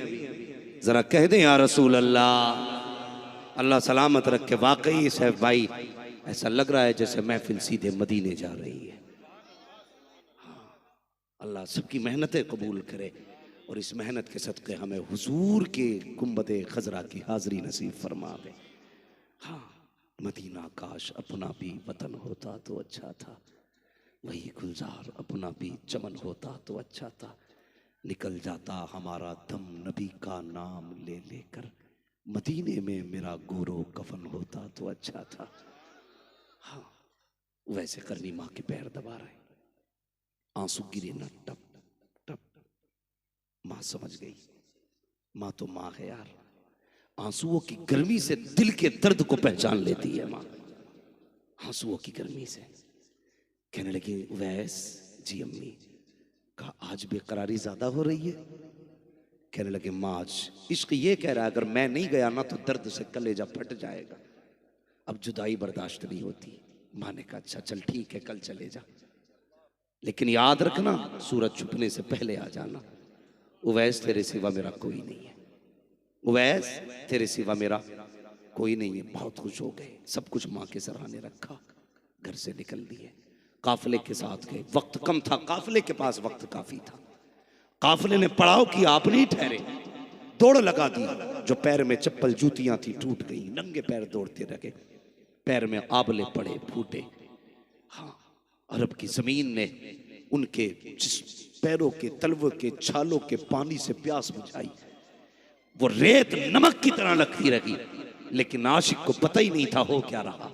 जरा कह दें या रसूल अल्लाह। अल्लाह सलामत रखे। वाकई सैफ भाई ऐसा लग रहा है जैसे महफिल सीधे मदीने जा रही है। हाँ, अल्लाह सबकी मेहनतें कबूल करे और इस मेहनत के सदक़े हमें हुजूर के गुंबदे खजरा की हाजिरी नसीब फरमा दे। हाँ, मदीना काश अपना भी वतन होता तो अच्छा था, वही गुलजार अपना भी चमन होता तो अच्छा था। निकल जाता हमारा दम नबी का नाम ले लेकर, मदीने में मेरा गोरो कफन होता तो अच्छा था। हाँ, वैसे करनी माँ के पैर दबा रहे, आंसू गिरे ना टप टप। माँ समझ गई, माँ तो माँ है यार, आंसुओं की गर्मी से दिल के दर्द को पहचान लेती है माँ, आंसुओं की गर्मी से। कहने लगी वैस जी अम्मी, कहा आज बेकरारी ज्यादा हो रही है। कहने लगे माँ आज इश्क ये कह रहा है अगर मैं नहीं गया ना तो दर्द से कलेजा फट जाएगा, अब जुदाई बर्दाश्त नहीं होती। माँ ने कहा अच्छा चल ठीक है कल चले जा, लेकिन याद रखना सूरज छुपने से पहले आ जाना। उवैस तेरे सिवा मेरा कोई नहीं है, उवैस तेरे सिवा मेरा कोई नहीं है। बहुत खुश हो गए, सब कुछ माँ के सराहने रखा, घर से निकल दिए, काफिले के साथ गए। वक्त कम था, काफिले के पास वक्त काफी था। काफिले ने पड़ाव किया, आप नहीं ठहरे, दौड़ लगा दी। जो पैर में चप्पल जूतियां थी टूट गई, नंगे पैर दौड़ते रहे, पैर में आबले पड़े फूटे। हाँ, अरब की जमीन ने उनके जिस पैरों के तलवों के छालों के पानी से प्यास बुझाई, वो रेत नमक की तरह लगती रही। लेकिन आशिक को पता ही नहीं था हो क्या रहा,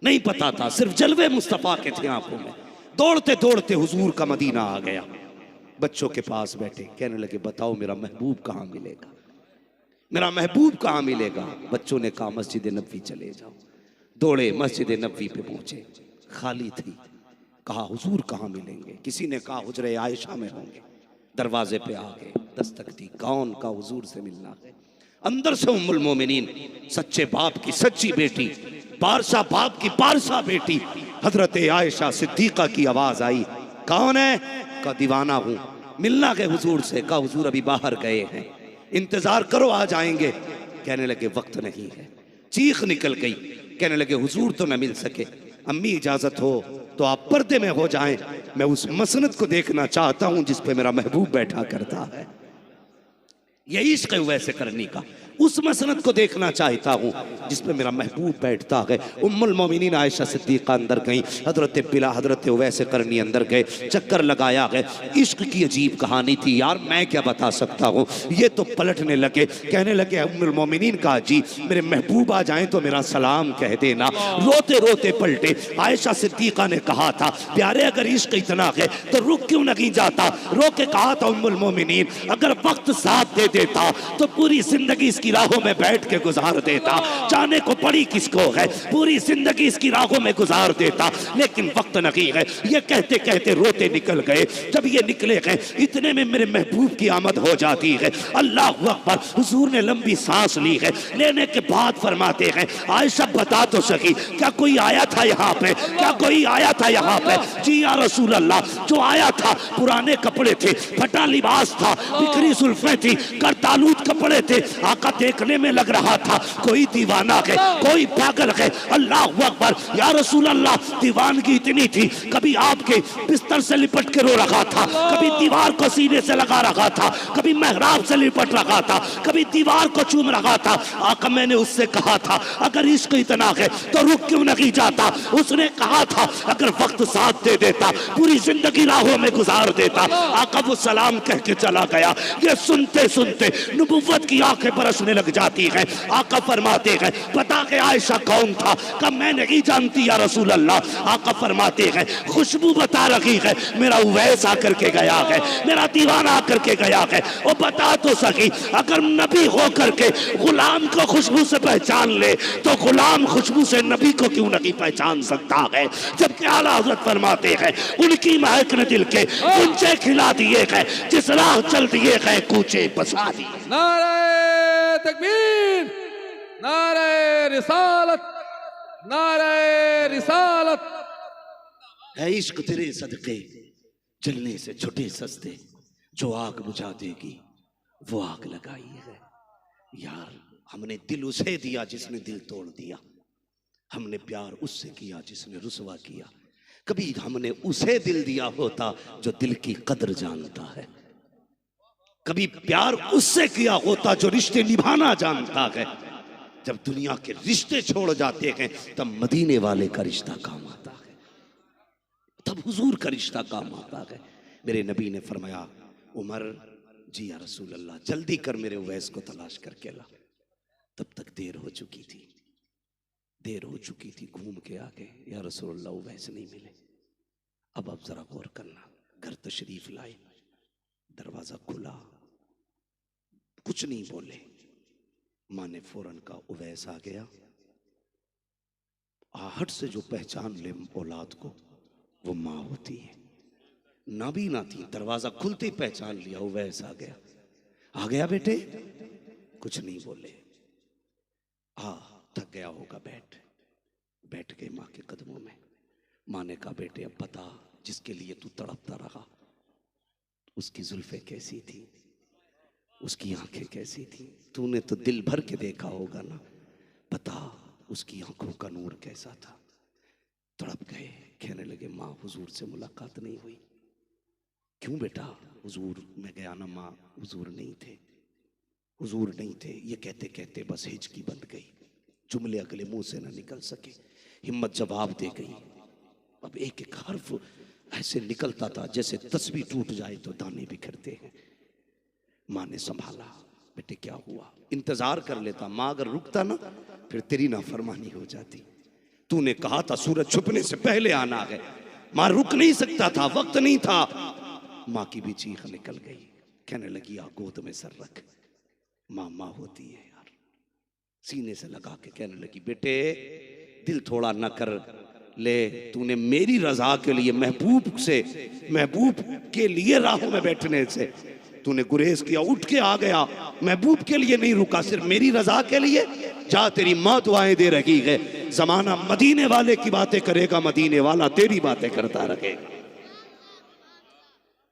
नहीं पता था, सिर्फ जलवे मुस्तफा के थे आंखों में। दौड़ते दौड़ते हुजूर का मदीना आ गया, बच्चों के पास बैठे, कहने लगे बताओ मेरा महबूब कहाँ मिलेगा, मेरा महबूब कहाँ मिलेगा। बच्चों ने कहा मस्जिद नबवी चले जाओ। दौड़े मस्जिद नबवी पे पहुंचे, खाली थी। कहा हुजूर कहाँ मिलेंगे, किसी ने कहा हुजरे आयशा में होंगे। दरवाजे पे आ गए, दस्तक दी, कौन का हुजूर से मिलना है। अंदर से उम्मुल मोमिनीन, सच्चे बाप की सच्ची बेटी, पारसा बाप की पारसा बेटी हजरत आयशा सिद्दीका की आवाज आई, कौन है? का दीवाना हूं, मिलना गए हुजूर से। का हुजूर अभी बाहर गए हैं, इंतजार करो आ जाएंगे। कहने लगे वक्त नहीं है। चीख निकल गई, कहने लगे हुजूर तो न मिल सके, अम्मी इजाजत हो तो आप पर्दे में हो जाएं, मैं उस मसनद को देखना चाहता हूं जिस पे मेरा महबूब बैठा करता है। यही इश्क है वैसे करनी का, उस मसनद को देखना चाहता हूँ जिस पे मेरा महबूब बैठता है। उम्मुल मोमिनीन आयशा सिद्दीका अंदर गई, हजरत बिला हजरत वैसे करनी अंदर गए, चक्कर लगाया गए। इश्क की अजीब कहानी थी यार, मैं क्या बता सकता हूँ। ये तो पलटने लगे, कहने लगे उम्मुल मोमिनीन का जी मेरे महबूब आ जाएं तो मेरा सलाम कह देना। रोते रोते पलटे, आयशा सिद्दीका ने कहा था प्यारे अगर इश्क इतना है तो रुक क्यों नहीं जाता। रो के कहा था उम्मुल मोमिनीन अगर वक्त साथ दे देता तो पूरी जिंदगी इसकी राहों में बैठ के गुजार देता, जाने को पड़ी किसको है, पूरी जिंदगी इसकी राहों में गुजार देता, लेकिन वक्त नहीं है। ये कहते कहते रोते निकल गए। जब ये निकले गए इतने में मेरे महबूब की आमद हो जाती है। अल्लाह अकबर, हुजूर ने लंबी सांस ली है, लेने के बाद फरमाते हैं आयशा बता तो सकी क्या कोई आया था यहाँ पे, क्या कोई आया था यहाँ पे? जी या रसूल अल्लाह, जो आया था पुराने कपड़े थे, फटा लिबास था, बिखरी सुल्फे थी, करतालूत कपड़े थे। आका देखने में लग रहा था कोई दीवाना है, कोई पागल है। अल्लाह अकबर, या रसूल अल्लाह, दीवानगी इतनी थी कभी आपके बिस्तर से लिपट के रो रहा था, कभी दीवार को सीने से लगा रखा था, कभी मेहराब से लिपट रखा था, कभी दीवार को चूम रखा था। आका मैंने उससे कहा था अगर इश्क इतना है तो रुक क्यों नहीं जाता। उसने कहा था अगर वक्त साथ दे देता पूरी जिंदगी राहों में गुजार देता। आका वो सलाम कह के चला गया। ये सुनते सुनते नबुव्वत की आंखें बरसने लग जाती हैं। आका फरमाते हैं पता के आयशा कौन था? कब मैं नहीं जानती या रसूल अल्लाह। आका फरमाते हैं खुशबू बता रही है मेरा उवैस आकर के गया है, मेरा दीवाना आकर के गया है। वो बता तो सकी अगर नबी हो करके गुलाम को खुशबू से पहचान ले तो गुलाम खुशबू से नबी को क्यों नहीं पहचान सकता है। जबकि आला हज़रत फरमाते हैं उनकी महक ने दिल के कुंचे खिला दिए हैं, जिस राह चल दिए हैं कूचे बसा दिए। नारे तकबीर, नारे रिसालत, नारे रिसालत। है इश्क तेरे सदके जलने से छुटे सस्ते, जो आग बुझा देगी वो आग लगाई है। यार हमने दिल उसे दिया जिसने दिल तोड़ दिया, हमने प्यार उससे किया जिसने रुसवा किया। कभी हमने उसे दिल दिया होता जो दिल की कदर जानता है, कभी प्यार उससे किया होता जो रिश्ते निभाना जानता है। जब दुनिया के रिश्ते छोड़ जाते हैं तब मदीने वाले का रिश्ता काम आता है, तब हुजूर का रिश्ता काम आता है। मेरे नबी ने फरमाया उमर जी या रसूल अल्लाह जल्दी कर मेरे उवैस को तलाश करके ला। तब तक देर हो चुकी थी, देर हो चुकी थी, घूम के आ गए, या रसूलुल्लाह उवैस नहीं मिले। अब जरा गौर करना, घर तशरीफ लाए, दरवाजा खुला, कुछ नहीं बोले, माँ ने फौरन कहा उवैस आ गया। आहट से जो पहचान ले औलाद को वो माँ होती है। नाबीना थी, दरवाजा खुलते ही पहचान लिया, उवैस आ गया। आ गया बेटे? कुछ नहीं बोले। थक गया होगा, बैठ गए माँ के कदमों में। माँ ने कहा बेटे अब बता, जिसके लिए तू तड़पता रहा उसकी जुल्फे कैसी थी, उसकी आंखें कैसी थी, तूने तो दिल भर के देखा होगा ना, बता उसकी आंखों का नूर कैसा था। तड़प गए, कहने लगे माँ हुजूर से मुलाकात नहीं हुई। क्यों बेटा? हुजूर मैं गया ना माँ, हुजूर नहीं थे, हुजूर नहीं थे। ये कहते कहते बस हिचकी बंद गई, जुमले अगले मुंह से ना निकल सके, हिम्मत जवाब दे गई। अब एक एक हर्फ ऐसे निकलता था जैसे तस्बीह टूट जाए तो दाने बिखरते हैं। माँ ने संभाला, बेटे क्या हुआ? इंतजार कर लेता, माँ अगर रुकता ना फिर तेरी नाफरमानी हो जाती। तूने कहा था सूरज छुपने से पहले आना है, माँ रुक नहीं सकता था, वक्त नहीं था। माँ की भी चीख निकल गई, कहने लगी आ गोद में सर रख। माँ माँ होती है यार, सीने से लगा के कहने लगी बेटे दिल थोड़ा न कर ले, तूने मेरी रजा के लिए महबूब के लिए राहों में बैठने से तूने गुरेज किया, उठ के आ गया, महबूब के लिए नहीं रुका, सिर्फ मेरी रजा के लिए। जा तेरी माँ दुआएं दे रही है, जमाना मदीने वाले की बातें करेगा, मदीने वाला तेरी बातें करता रहेगा,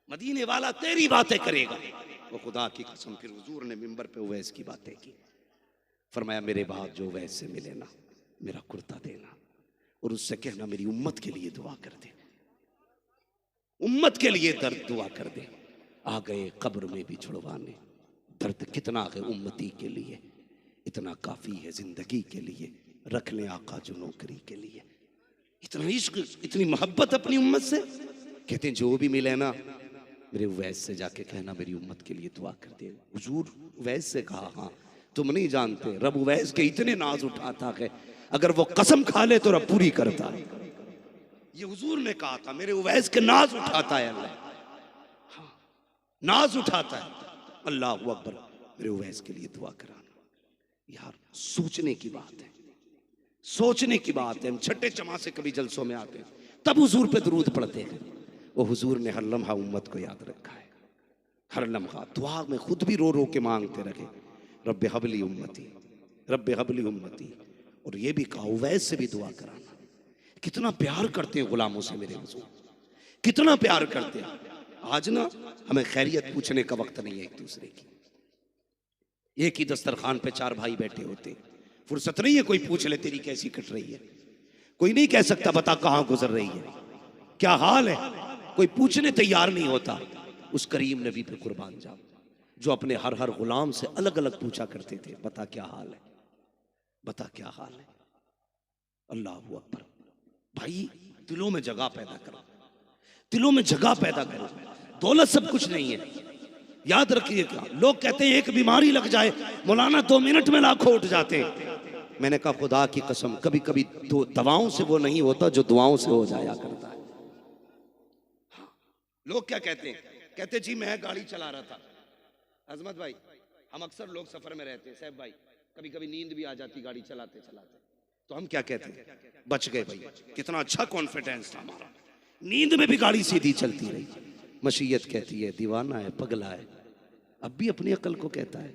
मदीने वाला तेरी बातें करेगा। वो खुदा की कसम, फिर हुजूर ने मिंबर पे उवैस की बातें की। फरमाया मेरे बाद जो उवैस से मिले ना, मेरा कुर्ता देना और उससे कहना मेरी उम्मत के लिए दुआ कर दे, उम्मत के लिए दर्द दुआ कर दे। आ गए कब्र में भी छुड़वाने, दर्द कितना है उम्मती के लिए, इतना काफी है जिंदगी के लिए, रख ले आका जो नौकरी के लिए। इतना इश्क, इतनी मोहब्बत अपनी उम्मत से। कहते हैं जो भी मिले ना मेरे उवैस से जाके कहना मेरी उम्मत के लिए दुआ कर दे। हुजूर उवैस से कहा, हाँ तुम नहीं जानते रब उवैस के इतने नाज उठाता है, अगर वो कसम खा ले तो रब पूरी करता है। ये हुजूर ने कहा था, मेरे उवैस के नाज उठाता है अल्लाह, हाँ नाज उठाता है। अल्लाह अकबर, मेरे उवैस के लिए दुआ कराना। यार सोचने की बात है, सोचने की बात है। हम छठे चमा से कभी जलसों में आते हैं तब हुजूर पे दरूद पढ़ते हैं। वो हुजूर ने हर लम्हा उम्मत को याद रखा है, हर लम्हा दुआ में खुद भी रो रो के मांगते रहे, रब्बे हबली उम्मती, रब्बे हबली उम्मती। और ये भी कहा उवैस से भी दुआ कराना। कितना प्यार करते हैं गुलामों से मेरे हुजूर, कितना प्यार करते हैं। आज ना हमें खैरियत पूछने का वक्त नहीं है एक दूसरे की। एक ही दस्तरखान पे चार भाई बैठे होते, फुर्सत नहीं है कोई पूछ ले तेरी कैसी कट रही है, कोई नहीं कह सकता बता कहां गुजर रही है, क्या हाल है, कोई पूछने तैयार नहीं होता। उस करीम नबी पे कुर्बान जाओ जो अपने हर हर गुलाम से अलग अलग पूछा करते थे, बता क्या हाल है, बता क्या हाल है। अल्लाह अकबर। भाई दिलों में जगह पैदा करो, दिलों में जगह पैदा करो। दौलत सब कुछ नहीं है, याद रखिएगा। लोग कहते हैं एक बीमारी लग जाए मौलाना 2 मिनट में लाखों उठ जाते हैं। मैंने कहा खुदा की कसम कभी कभी तो दवाओं से वो नहीं होता जो दुआओं से हो जाया करता है। लोग क्या कहते हैं, कहते जी मैं गाड़ी चला रहा था, अजमत भाई हम अक्सर लोग सफर में रहते हैं, साहब भाई कभी कभी नींद भी आ जाती गाड़ी चलाते चलाते, तो हम क्या कहते हैं, बच गए भाई, कितना अच्छा कॉन्फिडेंस था हमारा, नींद में भी गाड़ी सीधी चलती रही। मशीयत कहती है दीवाना है, पगला है, अब भी अपनी अकल को कहता है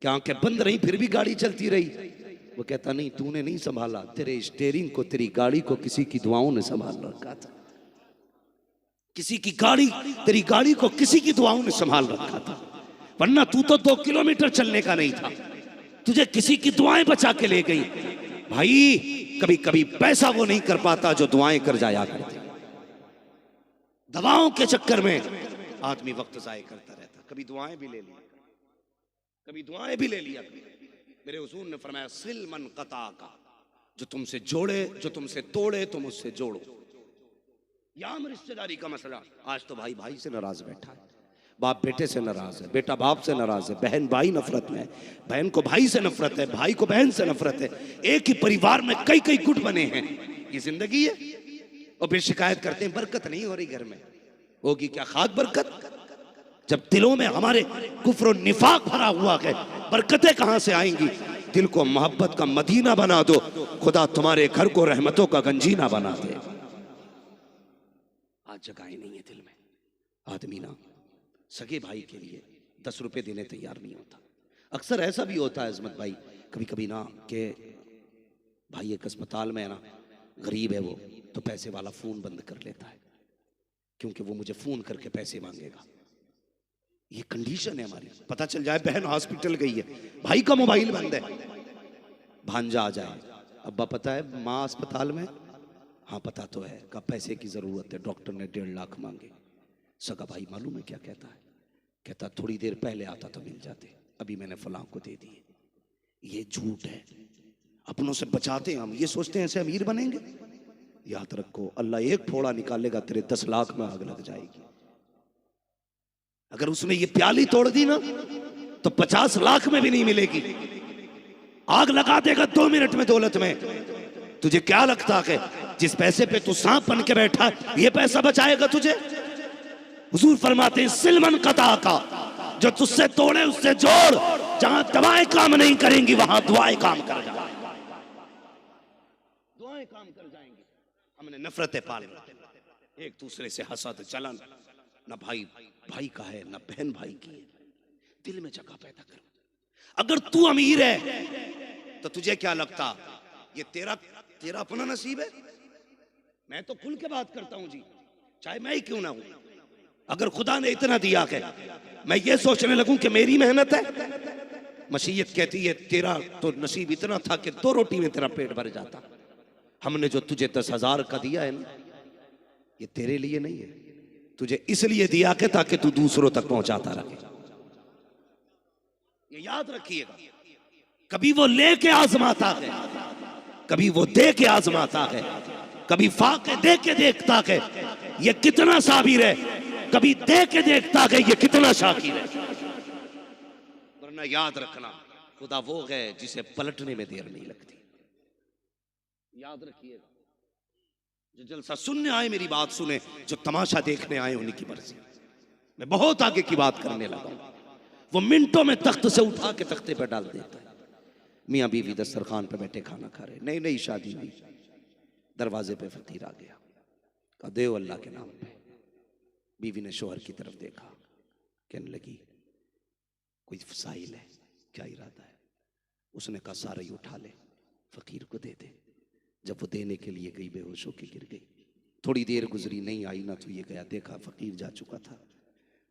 कि आंखें बंद रही फिर भी गाड़ी चलती रही। वो कहता नहीं तूने नहीं संभाला, तेरे स्टीयरिंग को, तेरी गाड़ी को किसी की दुआओं ने संभाल रखा था, किसी की गाड़ी, तेरी गाड़ी को किसी की दुआओं ने संभाल रखा था, वरना तू तो 2 किलोमीटर चलने का नहीं था, तुझे किसी की दुआएं बचा के ले गई। भाई कभी कभी पैसा वो नहीं कर पाता जो दुआएं कर जाया करते, दवाओं के चक्कर में आदमी वक्त जाया करता रहता। कभी दुआएं भी ले लिया, कभी दुआएं भी ले लिया। मेरे हुजूर ने फरमाया सिल मन कता का, जो तुमसे जोड़े, जो तुमसे तोड़े तुम उससे जोड़ो। याम रिश्तेदारी का मसला, आज तो भाई भाई से नाराज बैठा है, बाप बेटे से नाराज है, बेटा बाप से नाराज है, बहन भाई नफरत में है, बहन को भाई से नफरत है, भाई को बहन से नफरत है। एक ही परिवार में कई कई गुट बने हैं। ये जिंदगी है। और फिर शिकायत करते हैं बरकत नहीं हो रही घर में। होगी क्या खाक बरकत? जब दिलों में हमारे कुफ्र और निफाक भरा हुआ है, बरकतें कहां से आएंगी? दिल को मोहब्बत का मदीना बना दो, खुदा तुम्हारे घर को रहमतों का गंजीना बना दे। आज जगह ही नहीं है दिल में। आदमी ना सगे भाई के लिए 10 रुपए देने तैयार नहीं होता। अक्सर ऐसा भी होता है अजमत भाई, कभी कभी ना कि भाई एक अस्पताल में है ना, गरीब है वो, तो पैसे वाला फोन बंद कर लेता है क्योंकि वो मुझे फोन करके पैसे मांगेगा। ये कंडीशन है हमारी। पता चल जाए बहन हॉस्पिटल गई है, भाई का मोबाइल बंद है, भांजा आ जाए, अब्बा पता है माँ अस्पताल में? हाँ पता तो है। कब पैसे की जरूरत है, डॉक्टर ने 1.5 लाख मांगे। सगा भाई मालूम है क्या कहता है? कहता थोड़ी देर पहले आता तो मिल जाते, अभी मैंने फलां को दे दिए। ये झूठ है। अपनों से बचाते हैं हम, ये सोचते हैं ऐसे अमीर बनेंगे। याद रखो अल्लाह एक फोड़ा निकालेगा, तेरे 10 लाख में आग लग जाएगी। अगर उसने ये प्याली तोड़ दी ना तो 50 लाख में भी नहीं मिलेगी। आग लगा देगा 2 मिनट में दौलत में। तुझे क्या लगता है जिस पैसे पे तू सांप बन के बैठा है, ये पैसा बचाएगा तुझे? हुजूर फरमाते हैं सिलमन कता का, जो तुझसे तोड़े उससे जोड़। जहां दवाएं काम नहीं करेंगी वहां दुआएं काम कर जाएंगी। दुआएं काम कर जाएंगी। हमने नफरतें पाल ली, एक दूसरे से हसद जलन, ना भाई भाई का है ना बहन भाई की है। दिल में जगह पैदा करो। अगर तू अमीर है तो तुझे क्या लगता ये तेरा अपना नसीब है? मैं तो खुल के बात करता हूं जी, चाहे मैं ही क्यों ना हूं। अगर खुदा ने इतना दिया है, मैं ये सोचने लगूं कि मेरी मेहनत है। मसीयत कहती है तेरा तो नसीब इतना था कि 2 रोटी में तेरा पेट भर जाता। हमने जो तुझे 10,000 का दिया है ना, ये तेरे लिए नहीं है, तुझे इसलिए दिया कि ताकि तू दूसरों तक पहुंचाता रहे। ये याद रखिएगा। कभी वो लेके आजमाता है, कभी वो दे के आजमाता है, कभी फाके दे के देखता है ये कितना साबिर है, कभी दे के देखता है ये कितना शाकिर है। वरना याद रखना खुदा वो है जिसे पलटने में देर नहीं लगती। याद रखिएगा। जो जलसा सुनने आए मेरी बात सुने, जो तमाशा देखने आए उन्हीं की मर्जी। मैं बहुत आगे की बात करने लगा। वो मिनटों में तख्त से उठा के तख्ते पर डाल देता है। मियाँ बीवी दस्तरखान पे बैठे खाना खा रहे, नई नई शादी हुई। दरवाजे पे फकीर आ गया, कहा देव अल्लाह के नाम पे। बीवी ने शोहर की तरफ देखा, कहने लगी कोई साहिल है, क्या इरादा है? उसने कहा सारा ही उठा ले, फकीर को दे दे। जब वो देने के लिए गई बेहोश होकर गिर गई। थोड़ी देर गुजरी, नहीं आई ना तो ये गया, देखा फकीर जा चुका था।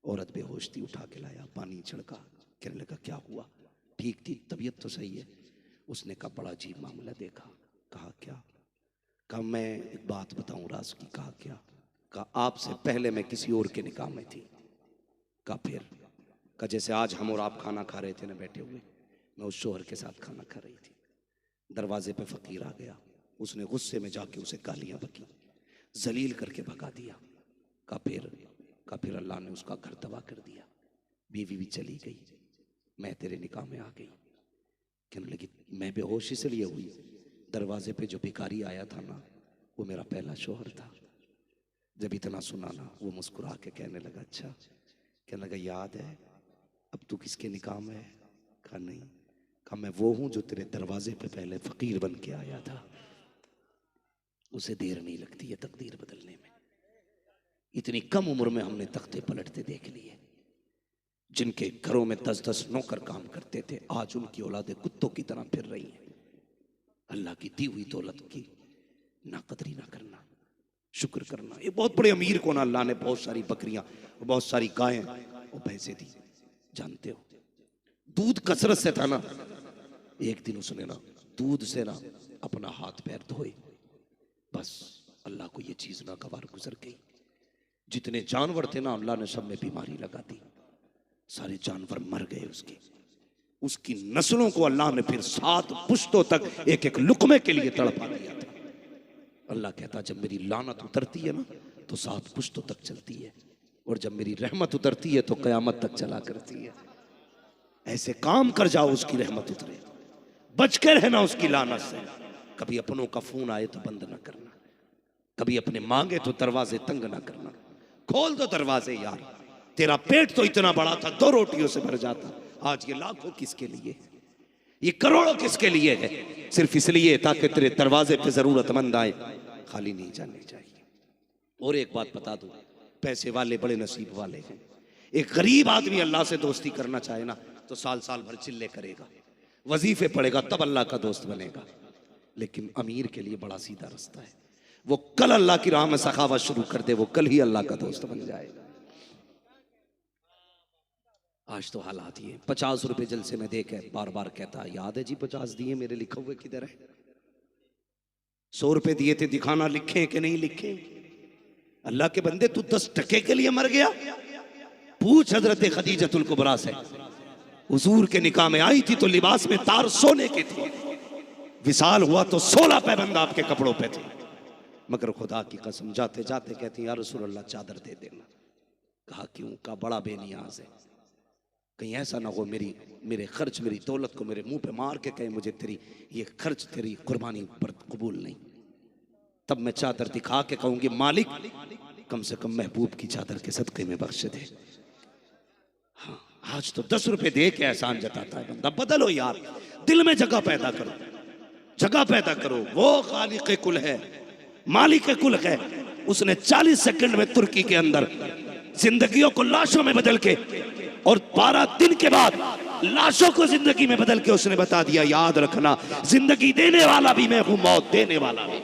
औरत बेहोश थी, उठा के लाया, पानी छिड़का। कहने लगा क्या हुआ? ठीक थी, तबीयत तो सही है। उसने कहा बड़ा अजीब मामला देखा। कहा क्या? कहा मैं एक बात बताऊं राज की। कहा क्या? कहा आपसे पहले मैं किसी और के निकाह में थी। कहा फिर? कहा जैसे आज हम और आप खाना खा रहे थे ना बैठे हुए, मैं उस शोहर के साथ खाना खा रही थी। दरवाजे पे फकीर आ गया, उसने गुस्से में जाके उसे गालियां बकी, जलील करके भगा दिया। कहा फिर अल्लाह ने उसका घर तबाह कर दिया। बीवी भी चली गई, मैं तेरे निकाह में आ गई। कहने लगी मैं बेहोश इसलिए हुई, दरवाजे पे जो भिखारी आया था ना वो मेरा पहला शोहर था। जब इतना सुना ना वो मुस्कुरा के कहने लगा अच्छा। कहने लगा याद है अब तू किसके निकाह में है? कहा नहीं। कहा मैं वो हूं जो तेरे दरवाजे पे पहले फकीर बन के आया था। उसे देर नहीं लगती है तकदीर बदलने में। इतनी कम उम्र में हमने तख्ते पलटते देख लिए। जिनके घरों में 10-10 नौकर काम करते थे, आज उनकी औलादें कुत्तों की तरह फिर रही हैं। अल्लाह की दी हुई दौलत की ना कदरी ना करना, शुक्र करना। ये बहुत बड़े अमीर को ना अल्लाह ने बहुत सारी बकरियां, बहुत सारी गायें और भैंसें दी। जानते हो दूध कसरत से था ना, एक दिन उसने ना दूध से ना अपना हाथ पैर धोए, बस अल्लाह को ये चीज ना गवार गुजर गई। जितने जानवर थे ना अल्लाह ने सब में बीमारी लगा दी, सारे जानवर मर गए। उसकी नस्लों को अल्लाह ने फिर 7 पुश्तों तक एक एक लुकमे के लिए तड़पा दिया था। अल्लाह कहता जब मेरी लानत उतरती है ना तो 7 पुश्तों तक चलती है। और जब मेरी रहमत उतरती है तो कयामत तक चला करती है। ऐसे काम कर जाओ उसकी रहमत उतरे, बच के रहना उसकी लानत से। कभी अपनों का फोन आए तो बंद ना करना, कभी अपने मांगे तो दरवाजे तंग ना करना, खोल दो दरवाजे यार। तेरा पेट तो इतना बड़ा था 2 रोटियों से भर जाता, आज ये लाखों किसके लिए, ये करोड़ों किसके लिए है? सिर्फ इसलिए ताकि तेरे दरवाजे पे जरूरतमंद आए, खाली नहीं जाने चाहिए। और एक बात बता दूं, पैसे वाले बड़े नसीब वाले हैं। एक गरीब आदमी अल्लाह से दोस्ती करना चाहे ना तो साल साल भर चिल्ले करेगा, वजीफे पड़ेगा, तब अल्लाह का दोस्त बनेगा। लेकिन अमीर के लिए बड़ा सीधा रास्ता है, वो कल अल्लाह की राह में सखावत शुरू कर दे, वो कल ही अल्लाह का दोस्त बन जाएगा। आज तो हालात ये 50 रुपए जलसे में दे के बार बार कहता, याद है जी 50 दिए, मेरे लिखे हुए किधर है? 100 रुपए दिए थे, दिखाना लिखे कि नहीं लिखे? अल्लाह के बंदे तू 10 टके के लिए मर गया? पूछ हजरत खदीजतुल कुबरा से, हुजूर के निकाह में आई थी तो लिबास में तार सोने के थे, विसाल हुआ तो 16 पैबंद आपके कपड़ों पे थे, मगर खुदा की कसम जाते जाते कहती या रसूल अल्लाह चादर दे देना। कहा क्यों? का बड़ा बेनियाज है, कहीं ऐसा ना हो मेरे खर्च, मेरी दौलत को मेरे मुंह पे मार के कहे मुझे तेरी ये खर्च, तेरी कुर्बानी पर कबूल नहीं। तब मैं चादर दिखा के कहूंगी मालिक कम से कम महबूब की चादर के सदके में बख्श दे। हाँ, आज तो 10 रुपए दे के एहसान जताता है बंदा। बदलो यार, दिल में जगह पैदा करो, जगह पैदा करो। वो खालिक कुल है, मालिक कुल है, उसने 40 सेकंड में तुर्की के अंदर जिंदगियों को लाशों में बदल के और 12 दिन के बाद लाशों को जिंदगी में बदल के उसने बता दिया, याद रखना जिंदगी देने वाला भी मैं हूं, मौत देने वाला भी।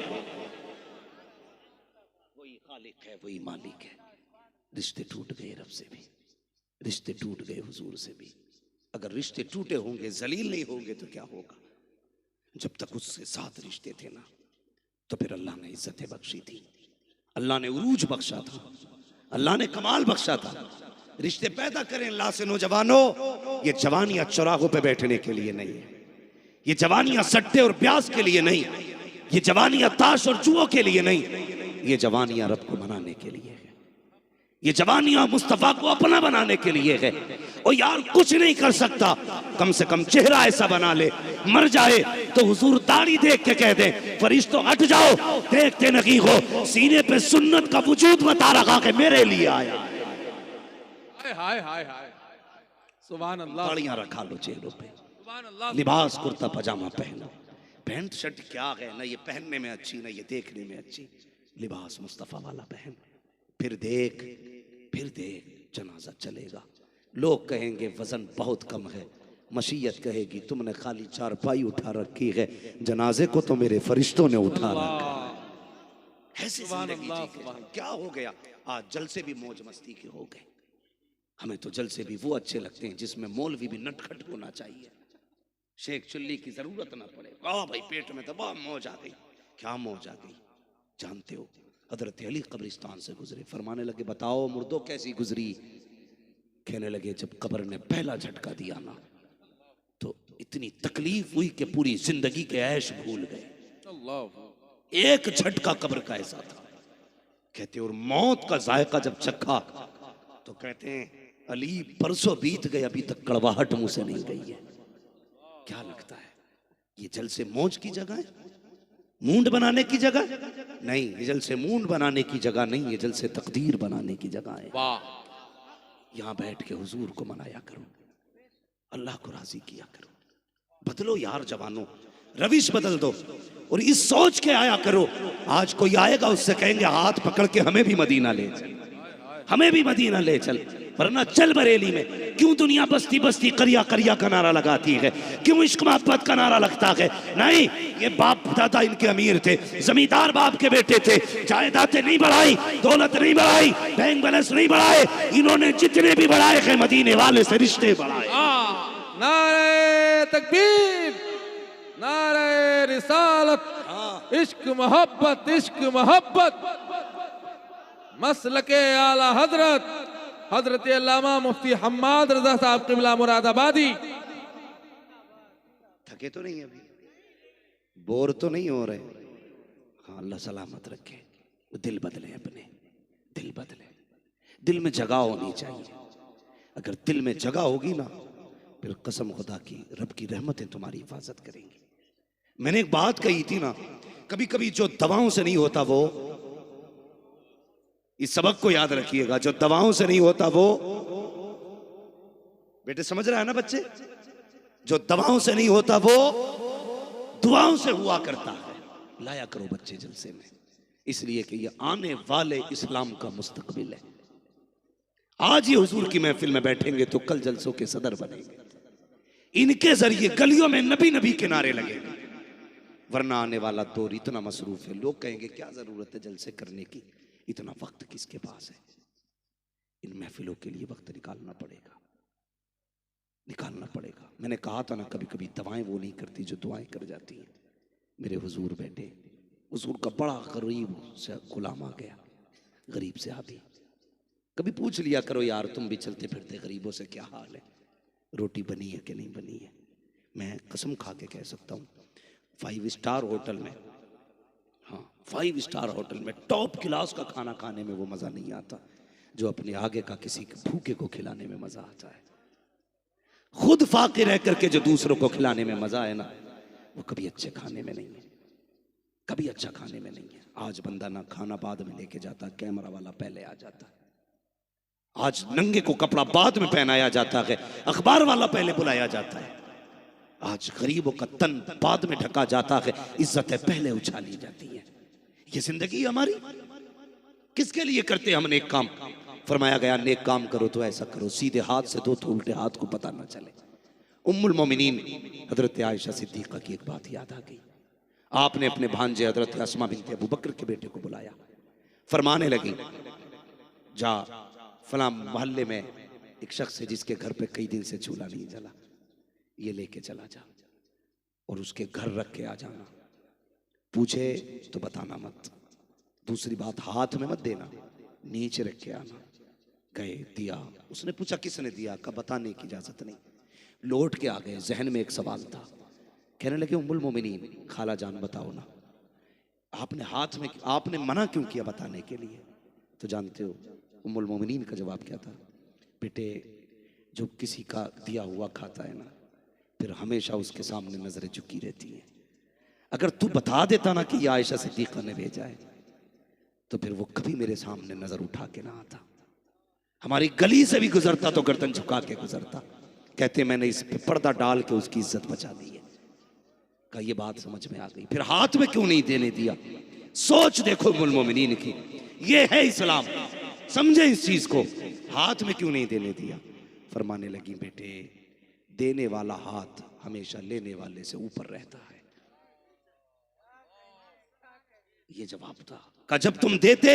वही खालिक है, वही मालिक है। रिश्ते टूट गए रब से भी, रिश्ते टूट गए हुजूर से भी। अगर रिश्ते टूटे होंगे, जलील नहीं होंगे तो क्या होगा? जब तक उसके साथ रिश्ते थे ना तो फिर अल्लाह ने इज्जतें बख्शी थी, अल्लाह ने उरूज बख्शा था, अल्लाह ने कमाल बख्शा था। रिश्ते पैदा करें अल्लाह से नौजवानों। ये जवानियां चौराहों पे बैठने के लिए नहीं है, ये जवानियां सट्टे और ब्यास के लिए नहीं, ये जवानियां ताश और जुओं के लिए नहीं, ये जवानियां रब को मनाने के लिए है, ये जवानियां मुस्तफा को अपना बनाने के लिए है। और यार कुछ नहीं कर सकता, कम से कम चेहरा ऐसा बना ले, मर जाए तो हुजूर दाढ़ी देख के कह दे फरिश्तों हट जाओ, देखते नहीं हो सीने पे सुन्नत का वजूद बता रखा कि मेरे लिए आया। हाय हाय हाय, सुभान अल्लाह। दाढ़ियां रखा लो चेहरों पे, सुभान अल्लाह। लिबास कुर्ता पजामा पहनो, पैंट शर्ट क्या है ना ये पहनने में अच्छी ना ये देखने में अच्छी, लिबास मुस्तफा वाला पहन। फिर देख जनाजा चलेगा, लोग कहेंगे वजन बहुत कम है, मशीयत कहेगी तुमने खाली चारपाई उठा रखी है, जनाजे को तो मेरे फरिश्तों ने उठा रखा है। ऐसी जिंदगी जी के क्या हो गया? आज जलसे भी मौज मस्ती के हो गए। हमें तो जलसे भी वो अच्छे लगते हैं जिसमें मौलवी भी नटखट होना चाहिए, शेख चुल्ली की जरूरत ना पड़े। भाई पेट में तो बहुत मौज आ गई। क्या मौज आ गई? जानते हो हजरत अली कब्रिस्तान से गुजरे, फरमाने लगे बताओ मुर्दों कैसी गुजरी? कहने लगे जब कब्र ने पहला झटका दिया ना तो इतनी तकलीफ हुई कि पूरी जिंदगी के ऐश भूल गए। एक झटका कब्र का ऐसा था। कहते और मौत का जायका जब चखा तो कहते हैं अली परसों बीत गए अभी तक कड़वाहट मुंह से नहीं गई है। क्या लगता है ये जल से मौज की जगह है, मूंड बनाने की जगह नहीं? ये जल से मूंड बनाने की जगह नहीं, ये जल से तकदीर बनाने की जगह है। वाह। यहां बैठ के हुजूर को मनाया करो, अल्लाह को राजी किया करो। बदलो यार जवानों, रविश बदल दो और इस सोच के आया करो। आज कोई आएगा उससे कहेंगे हाथ पकड़ के हमें भी मदीना ले चल, हमें भी मदीना ले चल, वरना चल बरेली में। क्यों दुनिया बस्ती बस्ती करिया करिया का नारा लगाती है? क्यों इश्क मोहब्बत का नारा लगता है? नहीं, ये बाप दादा इनके अमीर थे, जमींदार बाप के बेटे थे, जायदादें नहीं बढ़ाई, दौलत नहीं बढ़ाई, बैंक बैलेंस नहीं बढ़ाए, इन्होंने जितने भी बढ़ाए हैं मदीने वाले से रिश्ते बढ़ाए। नारे तकबीर, नारे रिसालत, इश्क मोहब्बत, इश्क मोहब्बत। मसलके आला हजरत हजरत अल्लामा मुफ्ती हम्माद रजा साहब क़िबला मुरादाबादी। थके तो नहीं अभी, बोर तो नहीं हो रहे? हाँ, अल्लाह सलामत रखे। दिल बदले, अपने दिल बदले। दिल में जगह होनी चाहिए। अगर दिल में जगह होगी ना, फिर कसम खुदा की रब की रहमतें तुम्हारी हिफाजत करेंगी। मैंने एक बात कही थी ना, कभी कभी जो दवाओं से नहीं होता वो, इस सबक को याद रखिएगा, जो दवाओं से नहीं होता वो, बेटे समझ रहा है ना बच्चे, जो दवाओं से नहीं होता वो दुआओं से हुआ करता है। लाया करो बच्चे जलसे में, इसलिए कि ये आने वाले इस्लाम का मुस्तकबिल है। आज ये हुजूर की महफिल में बैठेंगे तो कल जलसों के सदर बनेंगे। इनके जरिए गलियों में नबी नबी के नारे लगेंगे, वरना आने वाला दौर इतना मसरूफ है, लोग कहेंगे क्या जरूरत है जलसे करने की, इतना वक्त किसके पास है। इन महफिलों के लिए वक्त निकालना पड़ेगा, निकालना पड़ेगा। मैंने कहा था ना, कभी कभी दवाएं वो नहीं करती जो दुआएं कर जाती हैं। मेरे हुजूर बैठे, हुजूर का बड़ा गरीब से गुलाम आ गया, गरीब से आदि। कभी पूछ लिया करो यार, तुम भी चलते फिरते गरीबों से क्या हाल है, रोटी बनी है कि नहीं बनी है। मैं कसम खा के कह सकता हूँ, 5 स्टार होटल में, हाँ 5 स्टार होटल में टॉप क्लास का खाना खाने में वो मज़ा नहीं आता जो अपने आगे का किसी भूखे को खिलाने में मज़ा आता है। खुद फाके रह करके जो दूसरों को खिलाने में मज़ा है ना, वो कभी अच्छे खाने में नहीं है, कभी अच्छा खाने में नहीं है। आज बंदा ना खाना बाद में लेके जाता, कैमरा वाला पहले आ जाता। आज नंगे को कपड़ा बाद में पहनाया जाता है, अखबार वाला पहले बुलाया जाता है। आज गरीबों का तन बाद में ढका जाता है, इज्जतें पहले उछाली जाती है। ये जिंदगी हमारी, किसके लिए करते हम नेक काम? फरमाया गया नेक काम करो तो ऐसा करो, सीधे हाथ से दो तो उल्टे हाथ को पता ना चले। उम्मुल मोमिनीन हजरत आयशा सिद्दीका की एक बात याद आ गई। आपने अपने भांजे हजरत अस्मा बिनते अबू बकर के बेटे को बुलाया, फरमाने लगी जा फलां मोहल्ले में एक शख्स है जिसके घर पे कई दिन से चूल्हा नहीं जला, ये लेके चला जा और उसके घर रख के आ जाना, पूछे तो बताना मत, दूसरी बात हाथ में मत देना, नीचे रख के आना। गए, दिया, उसने पूछा किसने दिया, का बताने की इजाजत नहीं। लौट के आ गए, जहन में एक सवाल था, कहने लगे उम्मुल मोमिनीन खाला जान बताओ ना, आपने हाथ में, आपने मना क्यों किया बताने के लिए? तो जानते हो उम्मुल मोमिनीन का जवाब क्या था? बेटे जो किसी का दिया हुआ खाता है ना, फिर हमेशा उसके सामने नजरें झुकी रहती हैं। अगर तू बता देता ना कि ये आयशा सिद्दीका ने भेजा है, तो फिर वो कभी मेरे सामने नजर उठा के ना आता, हमारी गली से भी गुजरता तो गर्दन झुका के गुजरता। कहते मैंने इस पे पर्दा डाल के उसकी इज्जत बचा दी है। का ये बात समझ में आ गई, फिर हाथ में क्यों नहीं देने दिया? सोच देखो उम्मुल मोमिनीन की, ये है इस्लाम, समझे इस चीज को। हाथ में क्यों नहीं देने दिया? फरमाने लगी बेटे देने वाला हाथ हमेशा लेने वाले से ऊपर रहता है। ये जवाब था का जब तुम देते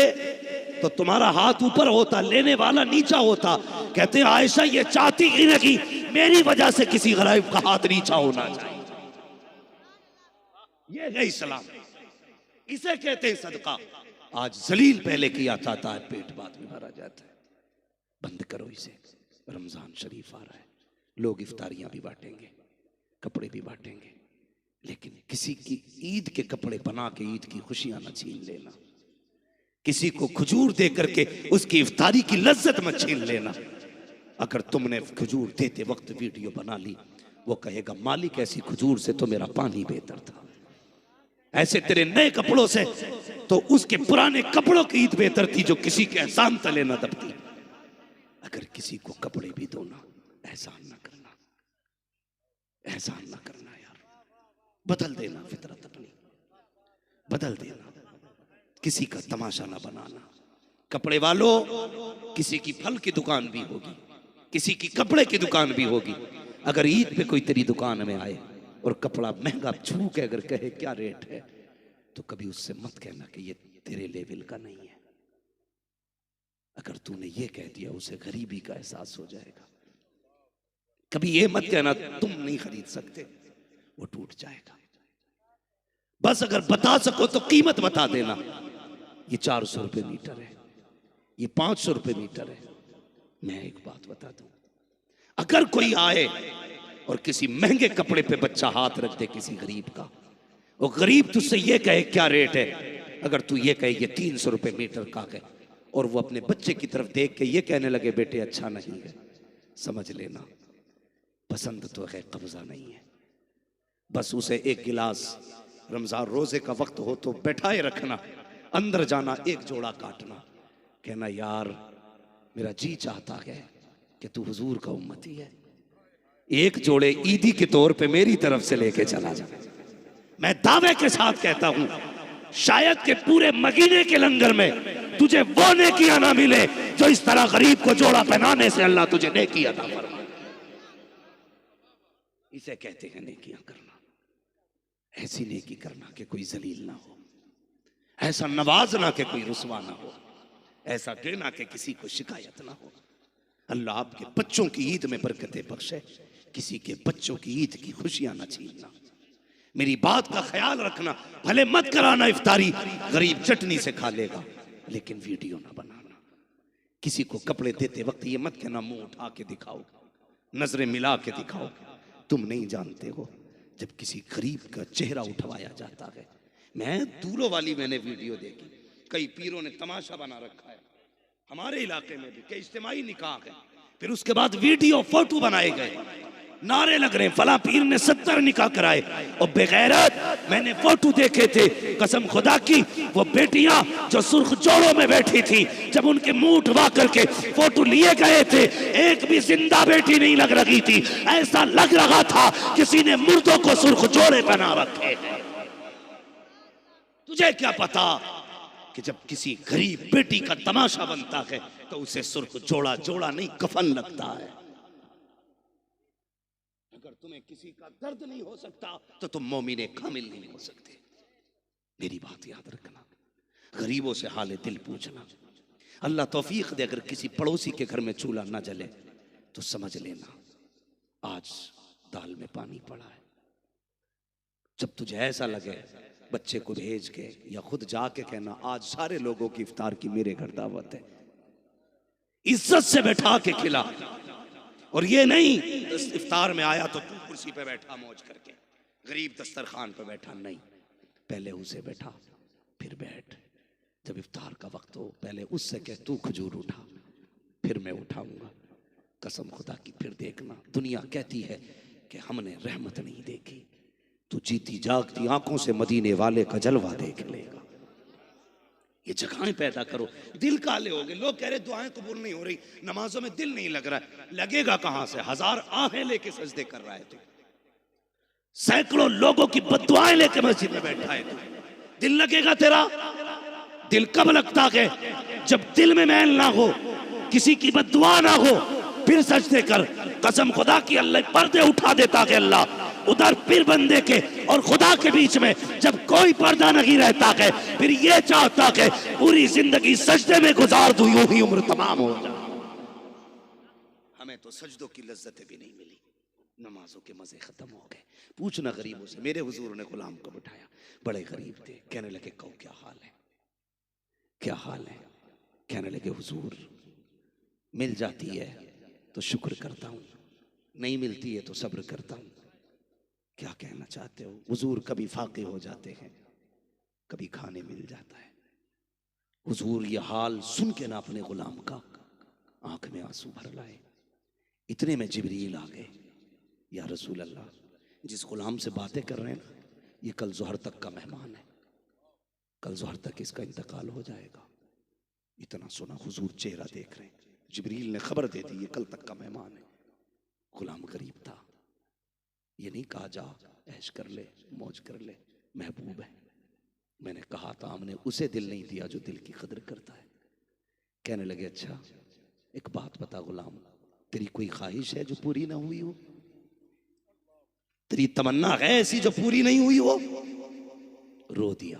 तो तुम्हारा हाथ ऊपर होता, लेने वाला नीचा होता। कहते आयशा ये चाहती ही नहीं मेरी वजह से किसी गरीब का हाथ नीचा होना चाहिए। ये है इस्लाम, इसे कहते हैं सदका। आज जलील पहले किया जाता है, पेट बाद में भरा जाता है। बंद करो इसे, रमजान शरीफ आ रहा है, लोग इफ्तारियां भी बांटेंगे, कपड़े भी बांटेंगे, लेकिन किसी की ईद के कपड़े बना के ईद की खुशियां न छीन लेना, किसी को खजूर दे करके उसकी इफ्तारी की लज्जत मत छीन लेना। अगर तुमने खजूर देते वक्त वीडियो बना ली, वो कहेगा मालिक ऐसी खजूर से तो मेरा पानी बेहतर था, ऐसे तेरे नए कपड़ों से तो उसके पुराने कपड़ों की ईद बेहतर थी जो किसी के एहसान तले न दबती। अगर किसी को कपड़े भी दो ना, एहसान ना करना, एहसान ना करना यार, बदल देना फितरत अपनी, बदल देना, किसी का तमाशा ना बनाना। कपड़े वालों, किसी की फल की दुकान भी होगी, किसी की कपड़े की दुकान भी होगी। अगर ईद पे कोई तेरी दुकान में आए और कपड़ा महंगा छू के अगर कहे क्या रेट है, तो कभी उससे मत कहना कि ये तेरे लेवल का नहीं है। अगर तूने ये कह दिया उसे गरीबी का एहसास हो जाएगा। कभी ये मत कहना तुम नहीं खरीद सकते, वो टूट जाएगा। बस अगर बता सको तो कीमत बता देना, ये 400 रुपये मीटर है, ये 500 रुपये मीटर है। मैं एक बात बता दूं, अगर कोई आए और किसी महंगे कपड़े पे बच्चा हाथ रख दे किसी गरीब का, वो गरीब तुझसे ये कहे क्या रेट है, अगर तू ये कहे ये 300 रुपये मीटर का है, और वो अपने बच्चे की तरफ देख के ये कहने लगे बेटे अच्छा नहीं है, समझ लेना पसंद तो है, कब्जा नहीं है। बस उसे एक गिलास रमजान रोजे का वक्त हो तो बैठाए रखना, अंदर जाना, एक जोड़ा काटना, कहना यार मेरा जी चाहता है कि तू हुजूर का उम्मती है, एक जोड़े ईदी के तौर पे मेरी तरफ से लेके चला जा। मैं दावे के साथ कहता हूं शायद के पूरे महीने के लंगर में तुझे वो नेकियां ना मिले जो इस तरह गरीब को जोड़ा पहनाने से अल्लाह तुझे नेकी अता फरमाए। इसे कहते हैं नेकियां करना। ऐसी नेकी करना कि कोई जलील ना हो, ऐसा नवाजना कि कोई रुसवा ना हो, ऐसा देना कि किसी को शिकायत ना हो। अल्लाह आपके बच्चों की ईद में बरकतें बख्शे, किसी के बच्चों की ईद की खुशियां ना छीनना। मेरी बात का ख्याल रखना, भले मत कराना इफ्तारी, गरीब चटनी से खा लेगा, लेकिन वीडियो ना बनाना। किसी को कपड़े देते वक्त ये मत कहना मुंह उठा के दिखाओ, नजरें मिला के दिखाओ। तुम नहीं जानते हो जब किसी गरीब का चेहरा उठवाया जाता है। मैं दूरों वाली मैंने वीडियो देखी, कई पीरों ने तमाशा बना रखा है, हमारे इलाके में भी कई इज्तिमाई निकाह है, फिर उसके बाद वीडियो फोटो बनाए गए, नारे लग रहे फला पीर ने 70 निकाह कराए। और बेगैरत मैंने फोटो देखे थे, कसम खुदा की वो बेटियां जो सुर्ख जोड़ों में बैठी थी, जब उनके मुंह उठवा करके फोटो लिए गए थे, एक भी जिंदा बेटी नहीं लग रही थी, ऐसा लग रहा था किसी ने मुर्दों को सुर्ख जोड़े बना रखे। तुझे क्या पता कि जब किसी गरीब बेटी का तमाशा बनता है तो उसे सुर्ख जोड़ा जोड़ा नहीं कफन लगता है। अगर तुम्हें किसी का दर्द नहीं हो सकता तो तुम मोमिने कामिल नहीं हो सकते। मेरी बात याद रखना, गरीबों से हाले दिल पूछना। अल्लाह तौफीक दे, अगर किसी पड़ोसी के घर में चूल्हा ना जले तो समझ लेना आज दाल में पानी पड़ा है। जब तुझे ऐसा लगे बच्चे को भेज के या खुद जाके कहना आज सारे लोगों की इफ्तार की मेरे घर दावत है, इज्जत से बैठा के खिला। और ये नहीं इफ्तार में आया तो तू कुर्सी पे बैठा मौज करके, गरीब दस्तरखान पे बैठा, नहीं, पहले उसे बैठा फिर बैठ। जब इफ्तार का वक्त हो पहले उससे कह तू खजूर उठा, फिर मैं उठाऊंगा। कसम खुदा की फिर देखना, दुनिया कहती है कि हमने रहमत नहीं देखी, तू जीती जागती आंखों से मदीने वाले का जलवा देख लेगा। ये जगहें पैदा करो। दिल काले हो गए, लोग कह रहे दुआएं कबूल नहीं हो रही, नमाजों में दिल नहीं लग रहा है। लगेगा कहां से? 1000 आहें लेके सजदे कर रहा है तू, सैकड़ों लोगों की बद्दुआएं लेके मस्जिद में बैठा है तू, दिल लगेगा तेरा? दिल कब लगता है? जब दिल में मैल ना हो, किसी की बद्दुआ ना हो, फिर सजदे कर। कसम खुदा की अल्लाह पर्दे उठा देता है अल्लाह उधर फिर बंदे के और खुदा के बीच में जब कोई पर्दा नहीं रहता है, फिर ये चाहता है पूरी जिंदगी सजदे में गुजार दूं, यूं ही उम्र तमाम हो जाए। हमें तो सजदों की लज्जतें भी नहीं मिली, नमाजों के मजे खत्म हो गए। पूछना गरीबों से। मेरे हुजूर ने गुलाम को बिठाया, बड़े गरीब थे, कहने लगे कहो क्या हाल है, क्या हाल है? कहने लगे हुजूर मिल जाती है तो शुक्र करता हूं, नहीं मिलती है तो सब्र करता हूं। क्या कहना चाहते हो हुजूर? कभी फाके हो जाते हैं, कभी खाने मिल जाता है। हुजूर ये हाल सुन के ना अपने गुलाम का आंख में आंसू भर लाए। इतने में जिब्रील आ गए, या रसूल अल्लाह, जिस गुलाम से बातें कर रहे हैं ना, ये कल ज़ोहर तक का मेहमान है, कल ज़ोहर तक इसका इंतकाल हो जाएगा। इतना सुना, हुजूर चेहरा देख रहे हैं, जिब्रील ने खबर दे दी ये कल तक का मेहमान है। गुलाम गरीब था, ये नहीं कहा जा ऐश कर ले, मौज कर ले, महबूब है। मैंने कहा था हमने उसे दिल नहीं दिया जो दिल की कदर करता है। कहने लगे अच्छा एक बात बता गुलाम, तेरी कोई ख्वाहिश है जो पूरी ना हुई हो? तेरी तमन्ना है ऐसी जो पूरी नहीं हुई हो? रो दिया।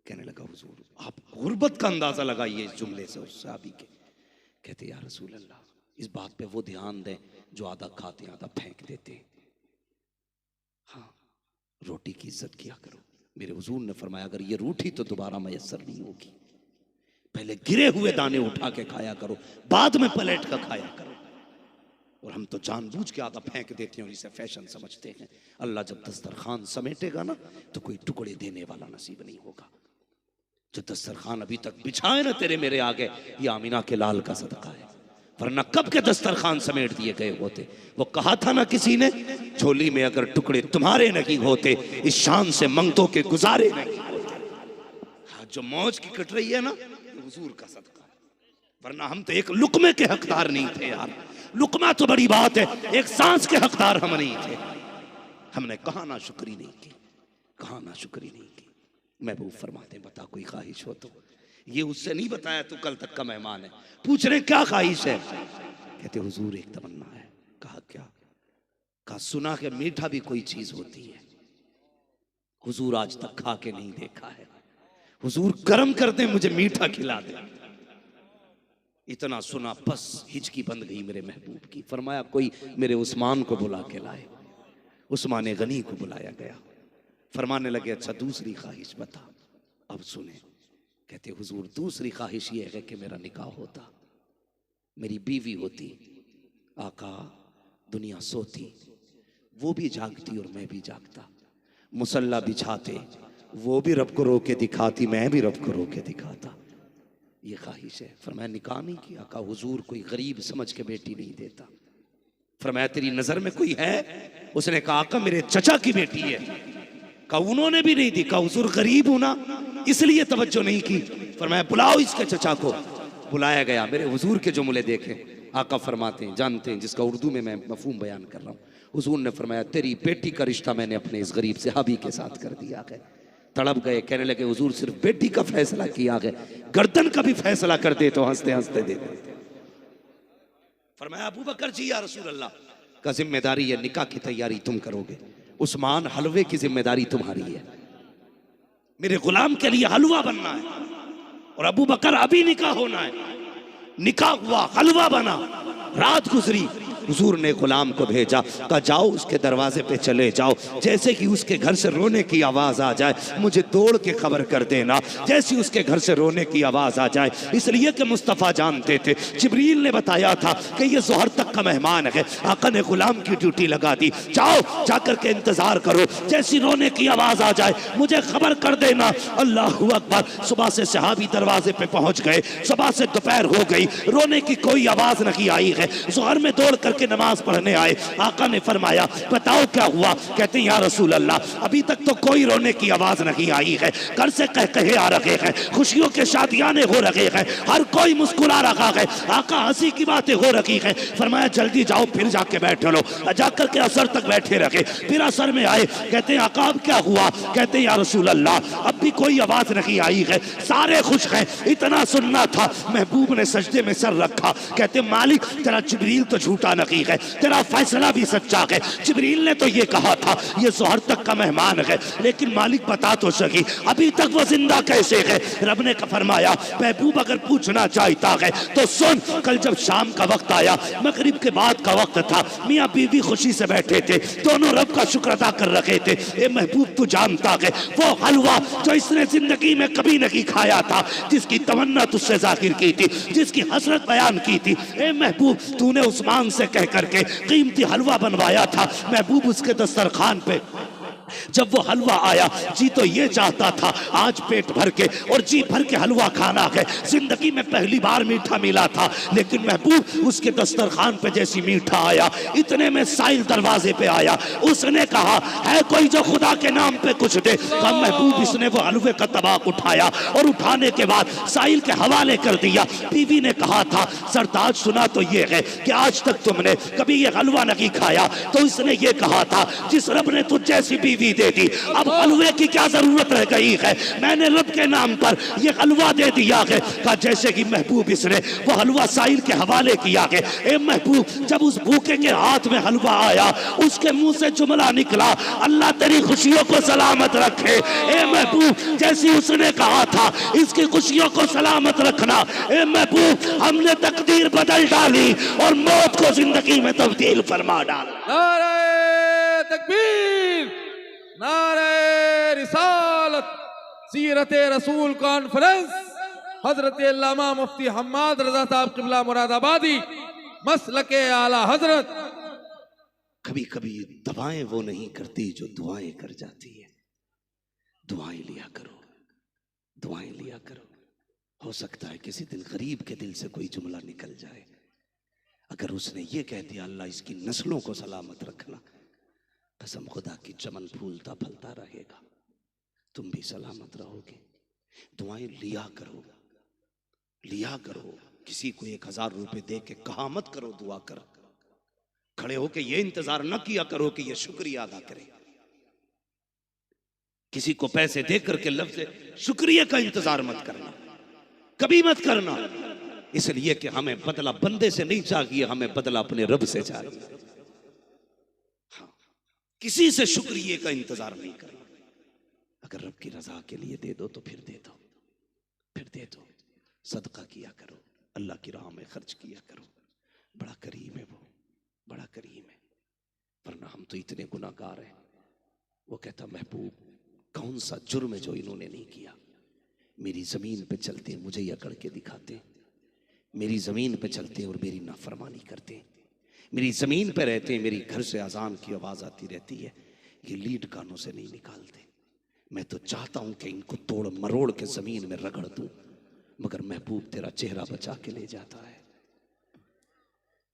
कहने लगा हुजूर आप गुर्बत का अंदाजा लगाइए इस जुमले से उस सहाबी के। कहते या रसूल अल्लाह, इस बात पे वो ध्यान दें जो आधा खाते आधा फेंक देते। हाँ, रोटी की इज्जत किया करो। मेरे हुजूर ने फरमाया अगर ये रूठी तो दोबारा मैसर नहीं होगी, पहले गिरे हुए दाने उठा के खाया करो, बाद में पलट कर खाया करो। और हम तो जानबूझ के आधा फेंक देते हैं और इसे फैशन समझते हैं। अल्लाह जब दस्तरखान समेटेगा ना तो कोई टुकड़े देने वाला नसीब नहीं होगा। जो दस्तरखान अभी तक बिछाए ना तेरे मेरे आगे, ये आमिना के लाल का सदका है, वरना कब के दस्तरखान समेट दिए गए होते। वो कहा था ना किसी ने, झोली में अगर टुकड़े तुम्हारे नहीं होते, इस शान से मंगतों के गुजारे नहीं होते। हाँ, जो मौज की कट रही है ना, हुजूर का सदका है, वरना हम तो एक लुकमे के हकदार नहीं थे यार। लुकमा तो बड़ी बात है, एक सांस के हकदार हम नहीं थे। हमने कहा ना शुक्री नहीं की, कहा ना शुक्री नहीं की। महबूब फरमाते, बता कोई ख्वाहिश हो तो। ये उससे नहीं बताया तू कल तक का मेहमान है, पूछ रहे क्या ख्वाहिश है। कहते हुजूर एक तमन्ना है। कहा क्या? कहा सुना के मीठा भी कोई चीज होती है, हुजूर आज तक खा के नहीं देखा है, हुजूर करम कर दे मुझे मीठा खिला दे। इतना सुना बस हिचकी बंद गई मेरे महबूब की। फरमाया कोई मेरे उस्मान को बुला के लाए। उस्मान गनी को बुलाया गया। फरमाने लगे अच्छा दूसरी ख्वाहिश बता। अब सुने। कहते हुजूर दूसरी ख्वाहिश ये है कि मेरा निकाह होता, मेरी बीवी होती, आका दुनिया सोती, वो भी जागती और मैं भी जागता, मुसल्ला बिछाते, वो भी रब को रो के दिखाती, मैं भी रब को रो के दिखाता। ये ख्वाहिश है। फरमाया निकाह नहीं किया। कहा हुजूर कोई गरीब समझ के बेटी नहीं देता। फरमाया तेरी नजर में कोई है? उसने कहा आका मेरे चचा की बेटी है। कहा उन्होंने भी नहीं दी। कहा हुजूर गरीब हूं ना इसलिए तवज्जो नहीं की। फरमाया बुलाओ इसके चचा को। बुलाया गया। मेरे हुजूर के जुमले देखे। आका फरमाते हैं, जानते हैं जिसका उर्दू में मैं मफहूम बयान कर रहा हूँ। हुजूर ने फरमाया तेरी बेटी का रिश्ता मैंने अपने इस गरीब सहाबी के साथ कर दिया है। तड़प गए, कहने लगे हुजूर सिर्फ बेटी का फैसला किया है, गर्दन का भी फैसला कर दे तो हंसते हंसते दे देते। फरमाया अबू बकर जी या रसूल अल्लाह का जिम्मेदारी है, निकाह की तैयारी तुम करोगे, उस्मान हलवे की जिम्मेदारी तुम्हारी है, मेरे गुलाम के लिए हलवा बनना है। और अबू बकर अभी निकाह होना है। निकाह हुआ, हलवा बना, रात गुजरी, हुजूर ने गुलाम को भेजा, कहा जाओ उसके दरवाजे पे चले जाओ, जैसे कि उसके घर से रोने की आवाज आ जाए मुझे दौड़ के खबर कर देना। जैसे उसके घर से रोने की आवाज आ जाए, इसलिए कि मुस्तफ़ा जानते थे, जिब्रील ने बताया था कि ये ज़ोहर तक का मेहमान है। आका ने गुलाम की ड्यूटी लगा दी, जाओ जाकर के इंतजार करो, जैसी रोने की आवाज आ जाए मुझे खबर कर देना। अल्लाहू अकबर। सुबह से सहाबी दरवाजे पे पहुंच गए। सुबह से दोपहर हो गई, रोने की कोई आवाज नहीं आई है। ज़ोहर में दौड़ कर के नमाज पढ़ने आए। आका ने फरमाया बताओ क्या हुआ। कहते हैं या रसूल अल्लाह अभी तक तो कोई रोने की आवाज नहीं आई है, घर से कहे आ रहे हैं, खुशियों के शादियाने हो रहे हैं, हर कोई मुस्कुरा रहा है, आका हंसी की बातें हो रही है। फरमाया जल्दी जाओ फिर जाके बैठ लो। जाकर के असर तक बैठे रहे, फिर असर में आए। कहते हैं आका अब क्या हुआ। कहते हैं या रसूल अल्लाह अब भी कोई आवाज नहीं आई है, सारे खुश हैं, इतना सुनना था। महबूब ने सजदे में सर रखा। कहते मालिक तेरा जिब्रील तो झूठा नहीं है, तेरा फैसला भी सच्चा है। जिब्रील ने तो ये कहा था ये ज़ोहर तक का मेहमान है, लेकिन मालिक बता तो सकी अभी तक वो जिंदा कैसे है। रब ने फरमाया महबूब अगर पूछना चाहता है तो सुन, कल जब शाम का वक्त आया, मगरिब के बाद का वक्त था, मियाँ बीवी खुशी से बैठे थे, दोनों रब का शुक्र अदा कर रहे थे। ए महबूब तू जानता है वो हलवा जो इसने जिंदगी में कभी नहीं खाया था, जिसकी तमन्ना तुझसे जाहिर की थी, जिसकी हसरत बयान की थी, ए महबूब तूने उस्मान से कह करके कीमती हलवा बनवाया था। महबूब उसके दस्तरखान पे जब वो हलवा आया, जी तो ये चाहता था आज पेट भर के और जी भर के हलवा खाना है। जिंदगी में पहली बार मीठा मिला था, लेकिन महबूब उसके दस्तरखान पे जैसी मीठा आया, इतने में साइल दरवाजे पे आया। उसने कहा है कोई जो खुदा के नाम पे कुछ दे। कहा महबूब इसने वो हलवे का तबाक उठाया और उठाने के बाद साइल के हवाले कर दिया। बीवी ने कहा था सरताज सुना तो ये है कि आज तक तुमने कभी ये हलवा नहीं खाया, तो इसने ये कहा था जिस रब ने तुझ जैसी बीवी दे दी, अब हलवे की क्या जरूरत रह गई है, मैंने रब के नाम पर ये हलवा दे दिया है। कहा जैसे कि महबूब इसने वो हलवा साइल के हवाले किया है। ए महबूब जब उस भूखे के हाथ में हलवा आया, उसके मुंह से जुमला निकला अल्लाह तेरी खुशियों को सलामत रखे। ए महबूब जैसी उसने कहा था इसकी खुशियों को सलामत रखना। ए महबूब हमने तकदीर बदल डाली और मौत को जिंदगी में तब्दील फरमा डाला। नारे तकबीर, नारे रिसालत, सीरत रसूल कॉन्फ्रेंस, हजरत अल्लामा मुफ्ती हम्माद रजा साहब क़िबला मुरादाबादी, मसलके आला हजरत। कभी कभी दवाएं वो नहीं करती जो दुआएं कर जाती है, दुआएं लिया करो। दुआएं लिया करो। हो सकता है किसी दिन गरीब के दिल से कोई जुमला निकल जाए, अगर उसने ये कह दिया अल्लाह इसकी नस्लों को सलामत रखना, कसम खुदा की चमन फूलता फलता रहेगा, तुम भी सलामत रहोगे। दुआएं लिया करो, लिया करो। किसी को 1000 रुपए दे के कहा मत करो दुआ कर, खड़े होके ये इंतजार न किया करो कि ये शुक्रिया अदा करे। किसी को पैसे दे करके लफ्ज़ शुक्रिया का इंतजार मत करना, कभी मत करना, इसलिए कि हमें बदला बंदे से नहीं चाहिए, हमें बदला अपने रब से चाहिए। हाँ, किसी से शुक्रिया का इंतजार नहीं करना। अगर रब की रजा के लिए दे दो तो फिर दे दो, फिर दे दो। सदका किया करो, अल्लाह की राह में खर्च किया करो। बड़ा करीम है वो, बड़ा करीम है। वरना हम तो इतने गुनाहगार हैं। वो कहता महबूब कौन सा जुर्म है जो इन्होंने नहीं किया। मेरी ज़मीन पे चलते मुझे ही अकड़ के दिखाते, मेरी ज़मीन पे चलते और मेरी नाफरमानी करते, मेरी ज़मीन पे रहते, मेरी घर से अजान की आवाज़ आती रहती है, ये लीड कानों से नहीं निकालते। मैं तो चाहता हूँ कि इनको तोड़ मरोड़ के ज़मीन में रगड़ दूँ, मगर महबूब तेरा चेहरा बचा के ले जाता है,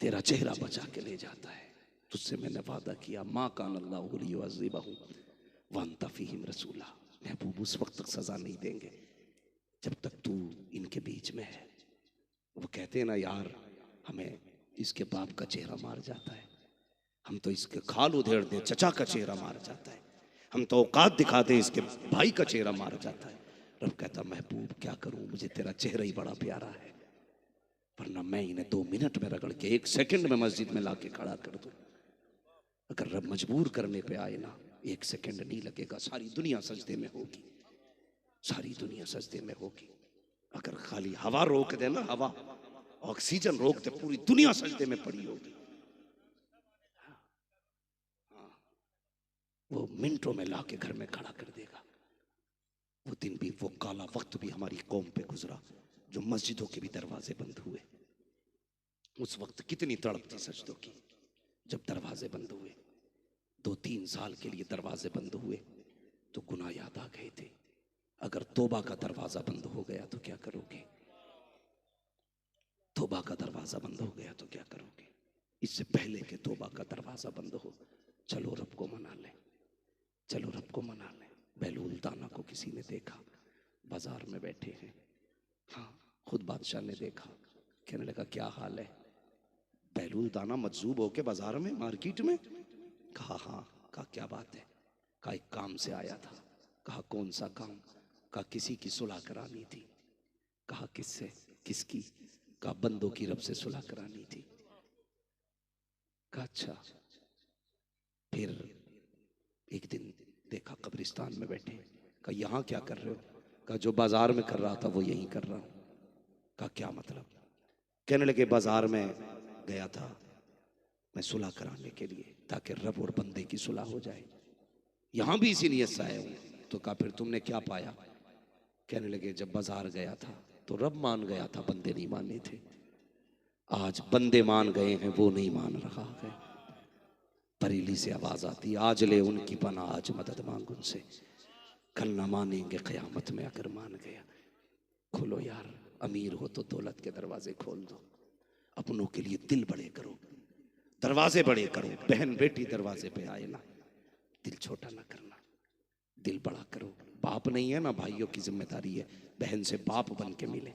तेरा चेहरा बचा के ले जाता है। तुझसे मैंने वादा किया माँ कान अल्लाहु लियुअज़्ज़िबहुम व अंत फ़ीहिम रसूला। महबूब उस वक्त तक सज़ा नहीं देंगे जब तक तू इनके बीच में है। वो कहते हैं ना यार हमें इसके बाप का चेहरा मार जाता है, हम तो इसके खाल उधेड़ दें चचा का चेहरा मार जाता है, हम तो औकात दिखा दें इसके भाई का चेहरा मार जाता है। रब कहता महबूब क्या करूं, मुझे तेरा चेहरा ही बड़ा प्यारा है, वरना मैं इन्हें 2 मिनट में रगड़ के 1 सेकंड में मस्जिद में लाके खड़ा कर दूं। अगर रब मजबूर करने पे आए ना 1 सेकंड नहीं लगेगा, सारी दुनिया सजदे में होगी, सारी दुनिया सजदे में होगी। अगर खाली हवा रोक दे ना, हवा ऑक्सीजन रोक दे, पूरी दुनिया सजदे में पड़ी होगी। वो मिनटों में लाके घर में खड़ा कर देगा। वो दिन भी, वो काला वक्त भी हमारी कौम पे गुजरा जो मस्जिदों के भी दरवाजे बंद हुए। उस वक्त कितनी तड़प थी सजदों की जब दरवाजे बंद हुए। 2-3 साल के लिए दरवाजे बंद हुए तो गुनाह याद आ गए थे। अगर तौबा का दरवाजा बंद हो गया तो क्या करोगे? तौबा का दरवाजा बंद हो गया तो क्या करोगे? इससे पहले कि तौबा का दरवाजा बंद हो, चलो रब को मना ले, चलो रब को मना ले। बहलूल दाना को किसी ने देखा, बाजार में बैठे हैं, हाँ खुद बादशाह ने देखा, कहने लगा क्या हाल है? बहलूल दाना मजजूब होके बाजार में मार्केट में, कहा हाँ, कहा क्या बात है? कहा एक काम से आया था। कहा कौन सा काम? कहा किसी की सुलह करानी थी। कहा किससे? किसकी? कहा बंदों की रब से सुलह करानी थी। कहा अच्छा। फिर एक दिन देखा कब्रिस्तान में बैठे, कहा यहाँ क्या कर रहे हो? कहा जो बाजार में कर रहा था वो यहीं कर रहा हूँ। कहा क्या मतलब? कहने लगे बाजार में गया था मैं सुलह कराने के लिए ताकि रब और बंदे की सुलह हो जाए, यहाँ भी इसी नियत से आया हूँ। तो कहा फिर तुमने क्या पाया? कहने लगे जब बाजार गया था तो रब मान गया था, बंदे नहीं माने थे। आज बंदे मान गए हैं, वो नहीं मान रहा है। बरेली से आवाज आती, आज ले उनकी पना, आज मदद मांग उनसे, कल ना मानेंगे क़यामत में अगर मान गया। खोलो यार, अमीर हो तो दौलत के दरवाजे खोल दो, अपनों के लिए दिल बड़े करो, दरवाजे बड़े करो। बहन बेटी दरवाजे पे आए ना, दिल छोटा ना करना, दिल बड़ा करो। बाप नहीं है ना, भाइयों की जिम्मेदारी है बहन से बाप बन के मिले,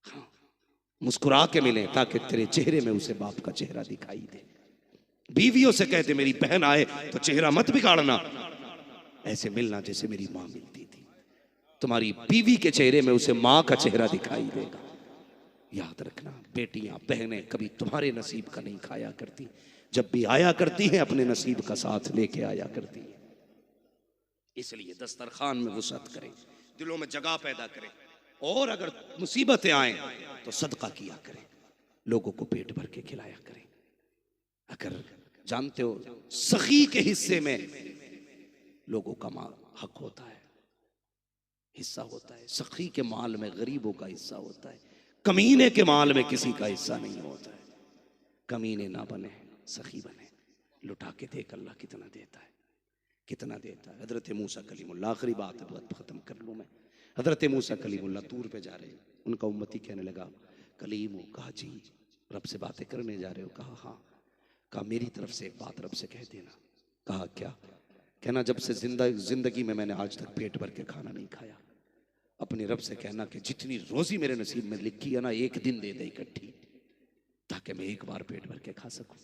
हाँ मुस्कुरा के मिले ताकि तेरे चेहरे में उसे बाप का चेहरा दिखाई दे। बीवियों से कहते मेरी बहन आए तो चेहरा मत बिगाड़ना, ऐसे मिलना जैसे मेरी माँ मिलती थी। तुम्हारी बीवी के चेहरे में उसे माँ का चेहरा दिखाई देगा। याद रखना, बेटियां बहनें कभी तुम्हारे नसीब का नहीं खाया करती, जब भी आया करती हैं अपने नसीब का साथ लेके आया करती है। इसलिए दस्तरखान में वुसअत करें, दिलों में जगह पैदा करें, और अगर मुसीबतें आए तो सदका किया करें, लोगों को पेट भर के खिलाया करें। अगर जानते हो सखी के हिस्से में लोगों का माल हक होता है, हिस्सा होता है, सखी के माल में गरीबों का हिस्सा होता है, कमीने के माल में किसी का हिस्सा नहीं होता है। कमीने ना बने, सखी बने, लुटा के देख अल्लाह कितना देता है, कितना देता है। हजरत मूसा कलीमुल्लाह, आखिरी बात है, बहुत खत्म कर लूँ मैं। हजरत मूसा कलीमुल्लाह तूर पे जा रहे हैं, उनका उम्मती कहने लगा कलीम हो, कहा जी रब से बातें करने जा रहे हो, कहा हाँ, कहा मेरी तरफ से एक बात रब से कह देना, कहा क्या, कहना जब से जिंदगी में मैंने आज तक पेट भर के खाना नहीं खाया, अपने रब से कहना कि जितनी रोजी मेरे नसीब में लिखी है ना एक दिन दे दे इकट्ठी, ताकि मैं एक बार पेट भर के खा सकूं।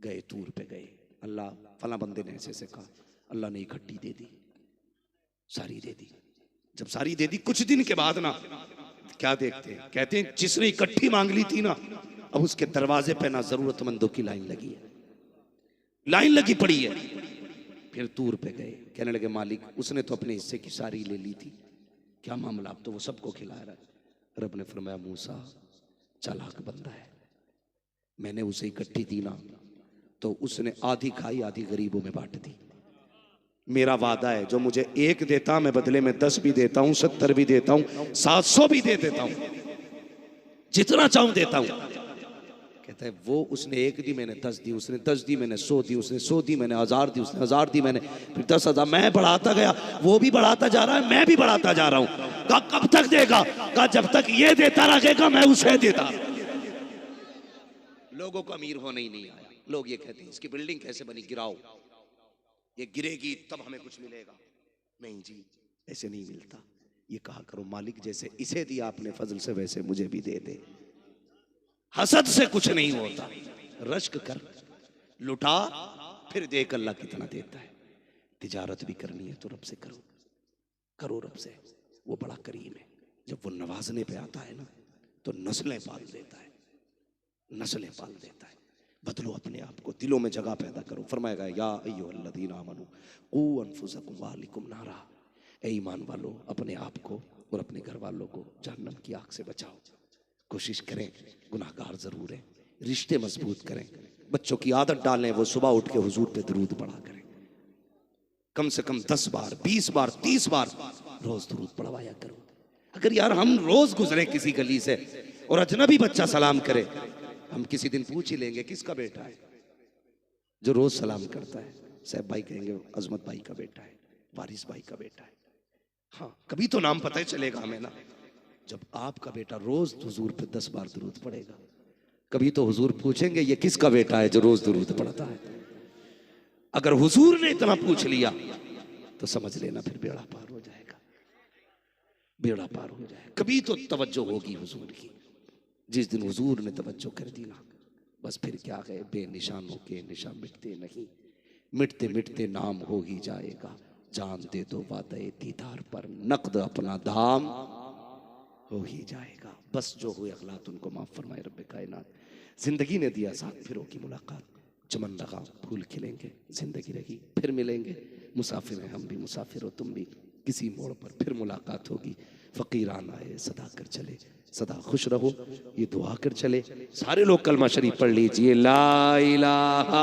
गए तूर पे गए, अल्लाह फला बंदे ने ऐसे से कहा, अल्लाह ने इकट्ठी दे दी, सारी दे दी। जब सारी दे दी कुछ दिन के बाद ना क्या देखते हैं, कहते हैं जिसने इकट्ठी मांग ली थी ना, अब उसके दरवाजे पे ना जरूरतमंदों की लाइन लगी है, लाइन लगी पड़ी है। फिर तूर पे गए, कहने लगे मालिक उसने तो अपने हिस्से की सारी ले ली थी, क्या मामला, अब तो वो सबको खिला रहा है। रब ने फरमाया मूसा चालाक बंदा है, मैंने उसे इकट्ठी दी ना तो उसने आधी खाई आधी गरीबों में बांट दी। मेरा वादा है जो मुझे एक देता मैं बदले में 10 भी देता हूं, 70 भी देता हूं, 700 भी दे देता हूं, जितना चाहूं देता हूं। कहता है वो उसने एक दी मैंने 10 दी, उसने 10 दी मैंने 100 दी, उसने 100 दी मैंने 1000 दी, उसने 1000 दी मैंने फिर 10,000, मैं बढ़ाता गया, वो भी बढ़ाता जा रहा है, मैं भी बढ़ाता जा रहा हूं। कहा कब तक देगा, कहा जब तक ये देता रहेगा मैं उसे देता। लोगों को अमीर होने ही नहीं आया, लोग ये कहते हैं इसकी बिल्डिंग कैसे बनी, गिराओ, ये गिरेगी तब हमें कुछ मिलेगा। नहीं जी ऐसे नहीं मिलता, ये कहा करो मालिक जैसे इसे दिया आपने फजल से वैसे मुझे भी दे दे। हसद से कुछ नहीं होता, रश्क कर, लुटा, फिर देख अल्लाह कितना देता है। तिजारत भी करनी है तो रब से करो, करो रब से, वो बड़ा करीम है। जब वो नवाजने पे आता है ना तो नस्लें पाल देता है, नस्लें पाल देता है। बदलो अपने आप को, दिलों में जगह पैदा करो। फरमाएगा या अय्युहल्लज़ीना आमनू कू अनफुसकुम व अहलिकुम नारा, ए ईमान वालों अपने आप को और अपने घर वालों को जहन्नम की आग से बचाओ। कोशिश करें, गुनाहगार जरूर है, रिश्ते मजबूत करें, बच्चों की आदत डालें वो सुबह उठ के हुजूर पे दरूद पढ़ा करें, कम से कम 10 बार 20 बार 30 बार रोज दरूद पढ़वाया करो। अगर यार हम रोज गुजरे किसी गली से और अजनबी बच्चा सलाम करे, हम किसी दिन पूछ ही लेंगे किसका बेटा है, जो रोज सलाम करता है, साहब भाई कहेंगे अजमत भाई का बेटा है, वारिस भाई का बेटा है। हाँ कभी तो नाम पता ही चलेगा हमें ना, जब आपका बेटा रोज हुजूर पे 10 बार दुरूद पड़ेगा, कभी तो हुजूर पूछेंगे ये किसका बेटा है जो रोज दुरूद पढ़ता है। अगर हुजूर ने इतना पूछ लिया तो समझ लेना फिर बेड़ा पार हो जाएगा, बेड़ा पार हो जाएगा। कभी तो तवज्जो होगी हुजूर की, जिस दिन हुजूर ने तवज्जो कर दी ना बस फिर क्या गए, बेनिशानों के निशान मिटते नहीं, मिटते मिटते नाम हो ही जाएगा। जान दे दो वादे दीदार पर, नकद अपना दाम हो ही जाएगा। बस जो हुए अगलात उनको माफ फरमाए रब्बे कायनात। जिंदगी ने दिया साथ फिरों की मुलाकात, चमन लगा फूल खिलेंगे, जिंदगी रही फिर मिलेंगे, मुसाफिर हैं हम भी मुसाफिर हो तुम भी, किसी मोड़ पर फिर मुलाकात होगी। फकीरान आए सदा कर चले, सदा खुश रहो ये दुआ कर चले। सारे लोग कलमा शरीफ पढ़ लीजिए, ला इलाहा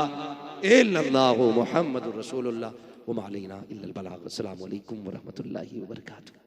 इल्लल्लाहु मुहम्मदुर रसूलुल्लाह व मा अलैना इल्लल बलाग। अस्सलामु अलैकुम व रहमतुल्लाहि व बरकातुहू।